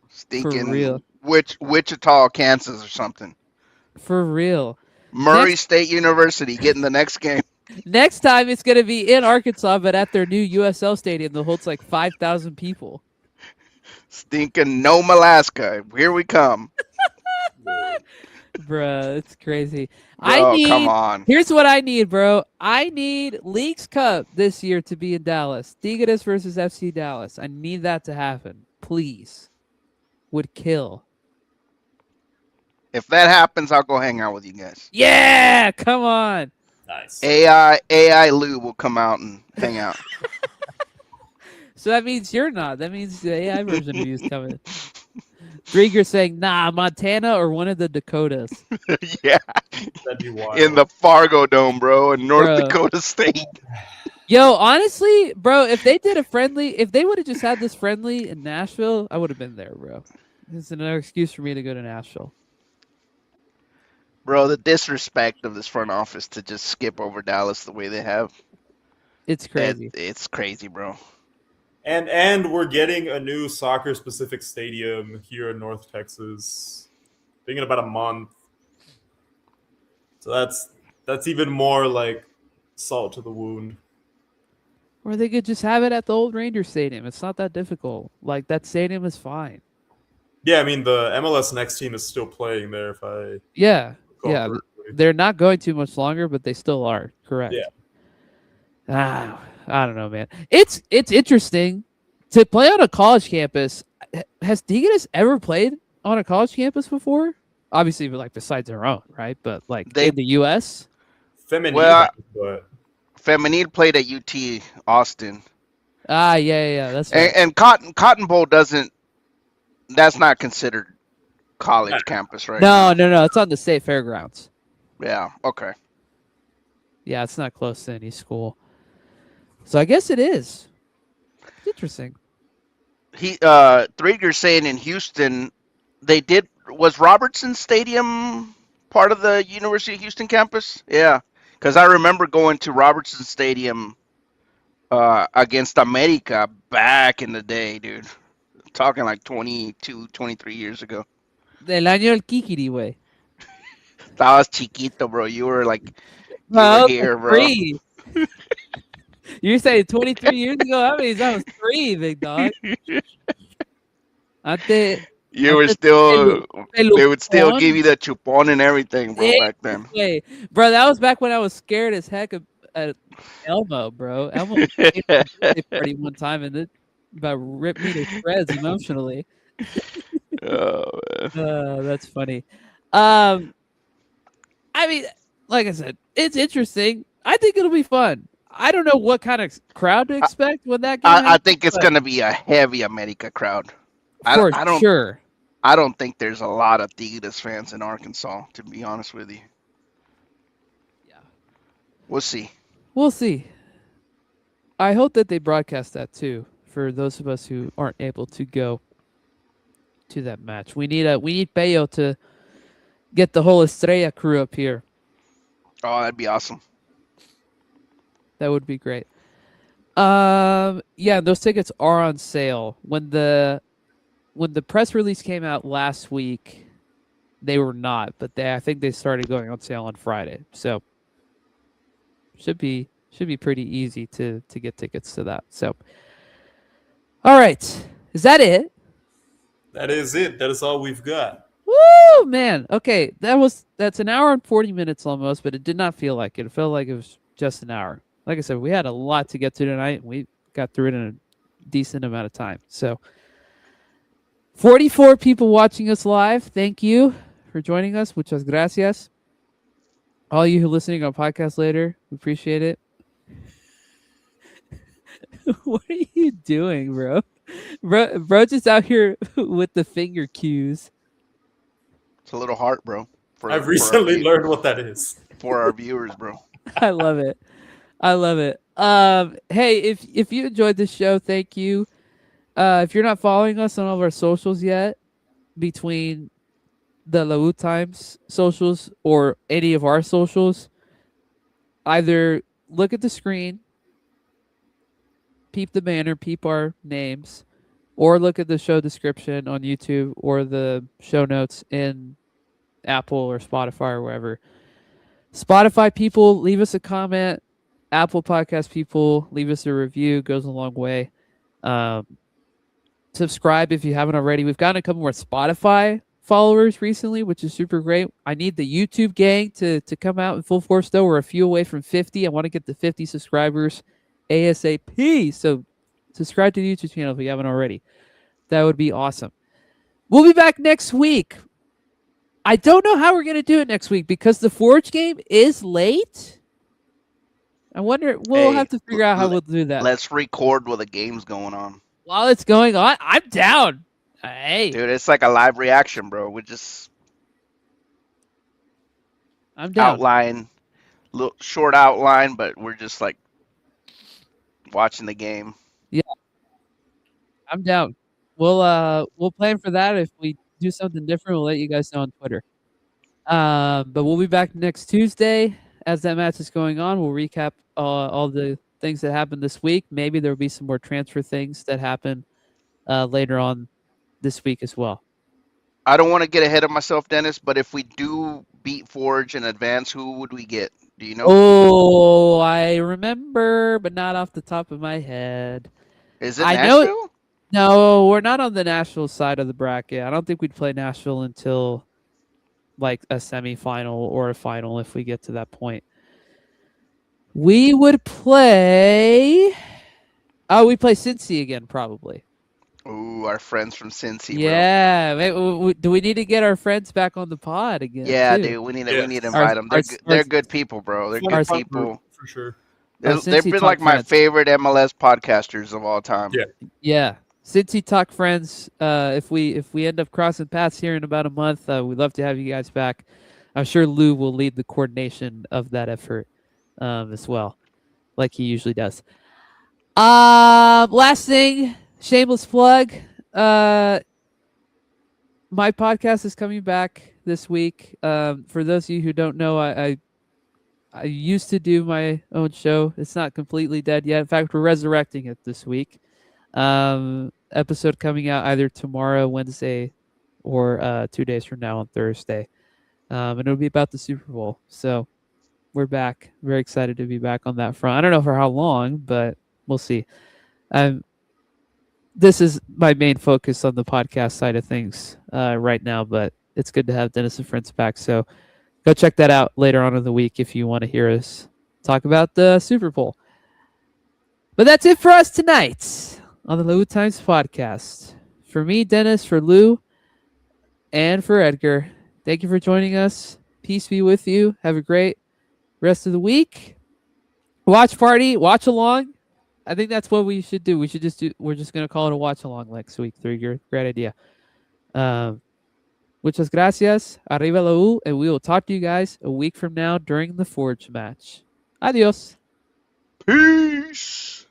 Stinking For real. Wichita, Kansas or something. For real. Murray State University getting the next game. Next time it's going to be in Arkansas, but at their new USL stadium that holds like 5,000 people. Stinking Nome, Alaska. Here we come. Bro, it's crazy. Bro, come on. Here's what I need, bro. I need Leagues Cup this year to be in Dallas. Tigres versus FC Dallas. I need that to happen. Please. Would kill. If that happens, I'll go hang out with you guys. Yeah, come on. Nice. AI Lou will come out and hang out. So that means you're not. That means the AI version of you is coming. Drieger saying, nah, Montana or one of the Dakotas. Yeah. That'd be wild. In the Fargo Dome, bro, in North Dakota State. Yo, honestly, bro, if they did a friendly, if they would have just had this friendly in Nashville, I would have been there, bro. It's another excuse for me to go to Nashville. Bro, the disrespect of this front office to just skip over Dallas the way they have. It's crazy. It's crazy, bro. And we're getting a new soccer-specific stadium here in North Texas. I think in about a month. So that's even more like salt to the wound. Or they could just have it at the old Ranger Stadium. It's not that difficult. Like, that stadium is fine. Yeah, I mean, the MLS Next team is still playing there. Yeah. Correctly. They're not going too much longer, but they still are. Correct. Yeah. I don't know, man. It's interesting to play on a college campus. has Tigres ever played on a college campus before? Obviously, like besides their own, right? But like They in the U.S. Feminine, well, but Feminine played at UT Austin, Ah, yeah, that's right. and Cotton Bowl doesn't. That's not considered college campus, right? No, it's on the state fairgrounds. Yeah. Okay. Yeah, it's not close to any school. So I guess it is. It's interesting. Threeger's saying in Houston, they did. Was Robertson Stadium part of the University of Houston campus? Yeah, because I remember going to Robertson Stadium against America back in the day, dude. Talking like 22, 23 years ago. El año del Kikiri, way. That was chiquito, bro. You were Well, here, bro. 3. You're saying 23 years ago? That means I was 3, big dog. Ante, You were still. They would still give you the chupon and everything, bro. Back then. Way. Bro, that was back when I was scared as heck of Elmo, bro. Elmo came to a birthday party one time and it about ripped me to shreds emotionally. Oh, man. That's funny. I mean, like I said, it's interesting. I think it'll be fun. I don't know what kind of crowd to expect when that game happens, I think it's gonna be a heavy America crowd. for I don't. sure. I don't think there's a lot of Tigres fans in Arkansas, to be honest with you. Yeah. We'll see. We'll see. I hope that they broadcast that too for those of us who aren't able to go to that match. We need Peyo to get the whole Estrella crew up here. Oh, that'd be awesome. That would be great. Yeah, those tickets are on sale. When the press release came out last week, they were not, but I think they started going on sale on Friday. So should be pretty easy to get tickets to that. So all right. Is that it? that is it. That is all we've got. Woo, man. Okay, that's an hour and 40 minutes almost, but it did not feel like it. It felt like it was just an hour. Like I said, we had a lot to get to tonight. We got through it in a decent amount of time. So 44 people watching us live. Thank you for joining us. Muchas gracias. All you who are listening on podcast later, we appreciate it. What are you doing, bro? Bro just out here with the finger cues. It's a little heart, bro. I've recently learned what that is. For our viewers, bro. I love it. Hey, if you enjoyed this show, thank you. If you're not following us on all of our socials yet, between the lautimes socials or any of our socials, either look at the screen, peep the banner, peep our names, or look at the show description on YouTube or the show notes in Apple or Spotify or wherever. Spotify people, leave us a comment. Apple Podcast people, leave us a review. Goes a long way. Subscribe if you haven't already. We've gotten a couple more Spotify followers recently, which is super great. I need the YouTube gang to come out in full force, though. We're a few away from 50. I want to get to 50 subscribers ASAP. So subscribe to the YouTube channel if you haven't already. That would be awesome. We'll be back next week. I don't know how we're going to do it next week because the Forge game is late. I wonder, we'll have to figure out how we'll do that. Let's record while the game's going on. While it's going on, I'm down. Hey. Dude, it's like a live reaction, bro. I'm down. Outline, little short outline, but we're just like watching the game. Yeah. I'm down. We'll plan for that. If we do something different, we'll let you guys know on Twitter. But we'll be back next Tuesday as that match is going on. We'll recap all the things that happened this week. Maybe there'll be some more transfer things that happen later on this week as well. I don't want to get ahead of myself, Dennis, but if we do beat Forge in advance, who would we get? Do you know? Oh, I remember, but not off the top of my head. Is it Nashville? Know no, we're not on the Nashville side of the bracket. I don't think we'd play Nashville until like a semifinal or a final if we get to that point. We would play... Oh, we play Cincy again, probably. Ooh, our friends from Cincy, bro. Yeah. Do we need to get our friends back on the pod again? Yeah, too? dude, we need to Yes. Our invite them. They're good people, bro. They're good Fun group, people. for sure. They've Cincy been Talk like my friends. favorite MLS podcasters of all time. Yeah. Yeah. Cincy Talk friends. If we end up crossing paths here in about a month, we'd love to have you guys back. I'm sure Lou will lead the coordination of that effort as well, like he usually does. Last thing, shameless plug. My podcast is coming back this week. For those of you who don't know, I used to do my own show. It's not completely dead yet. In fact, we're resurrecting it this week. Episode coming out either tomorrow, Wednesday, or 2 days from now on Thursday. And it'll be about the Super Bowl. So we're back. Very excited to be back on that front. I don't know for how long, but we'll see. This is my main focus on the podcast side of things right now, but it's good to have Dennis and Friends back. So go check that out later on in the week if you want to hear us talk about the Super Bowl. But that's it for us tonight on the Lou Times podcast. For me, Dennis, for Lou, and for Edgar, thank you for joining us. Peace be with you. Have a great rest of the week. Watch party, watch along. I think that's what we should do. We're just going to call it a watch along next week. Great idea. Muchas gracias. Arriba la U, and we will talk to you guys a week from now during the Forge match. Adios. Peace.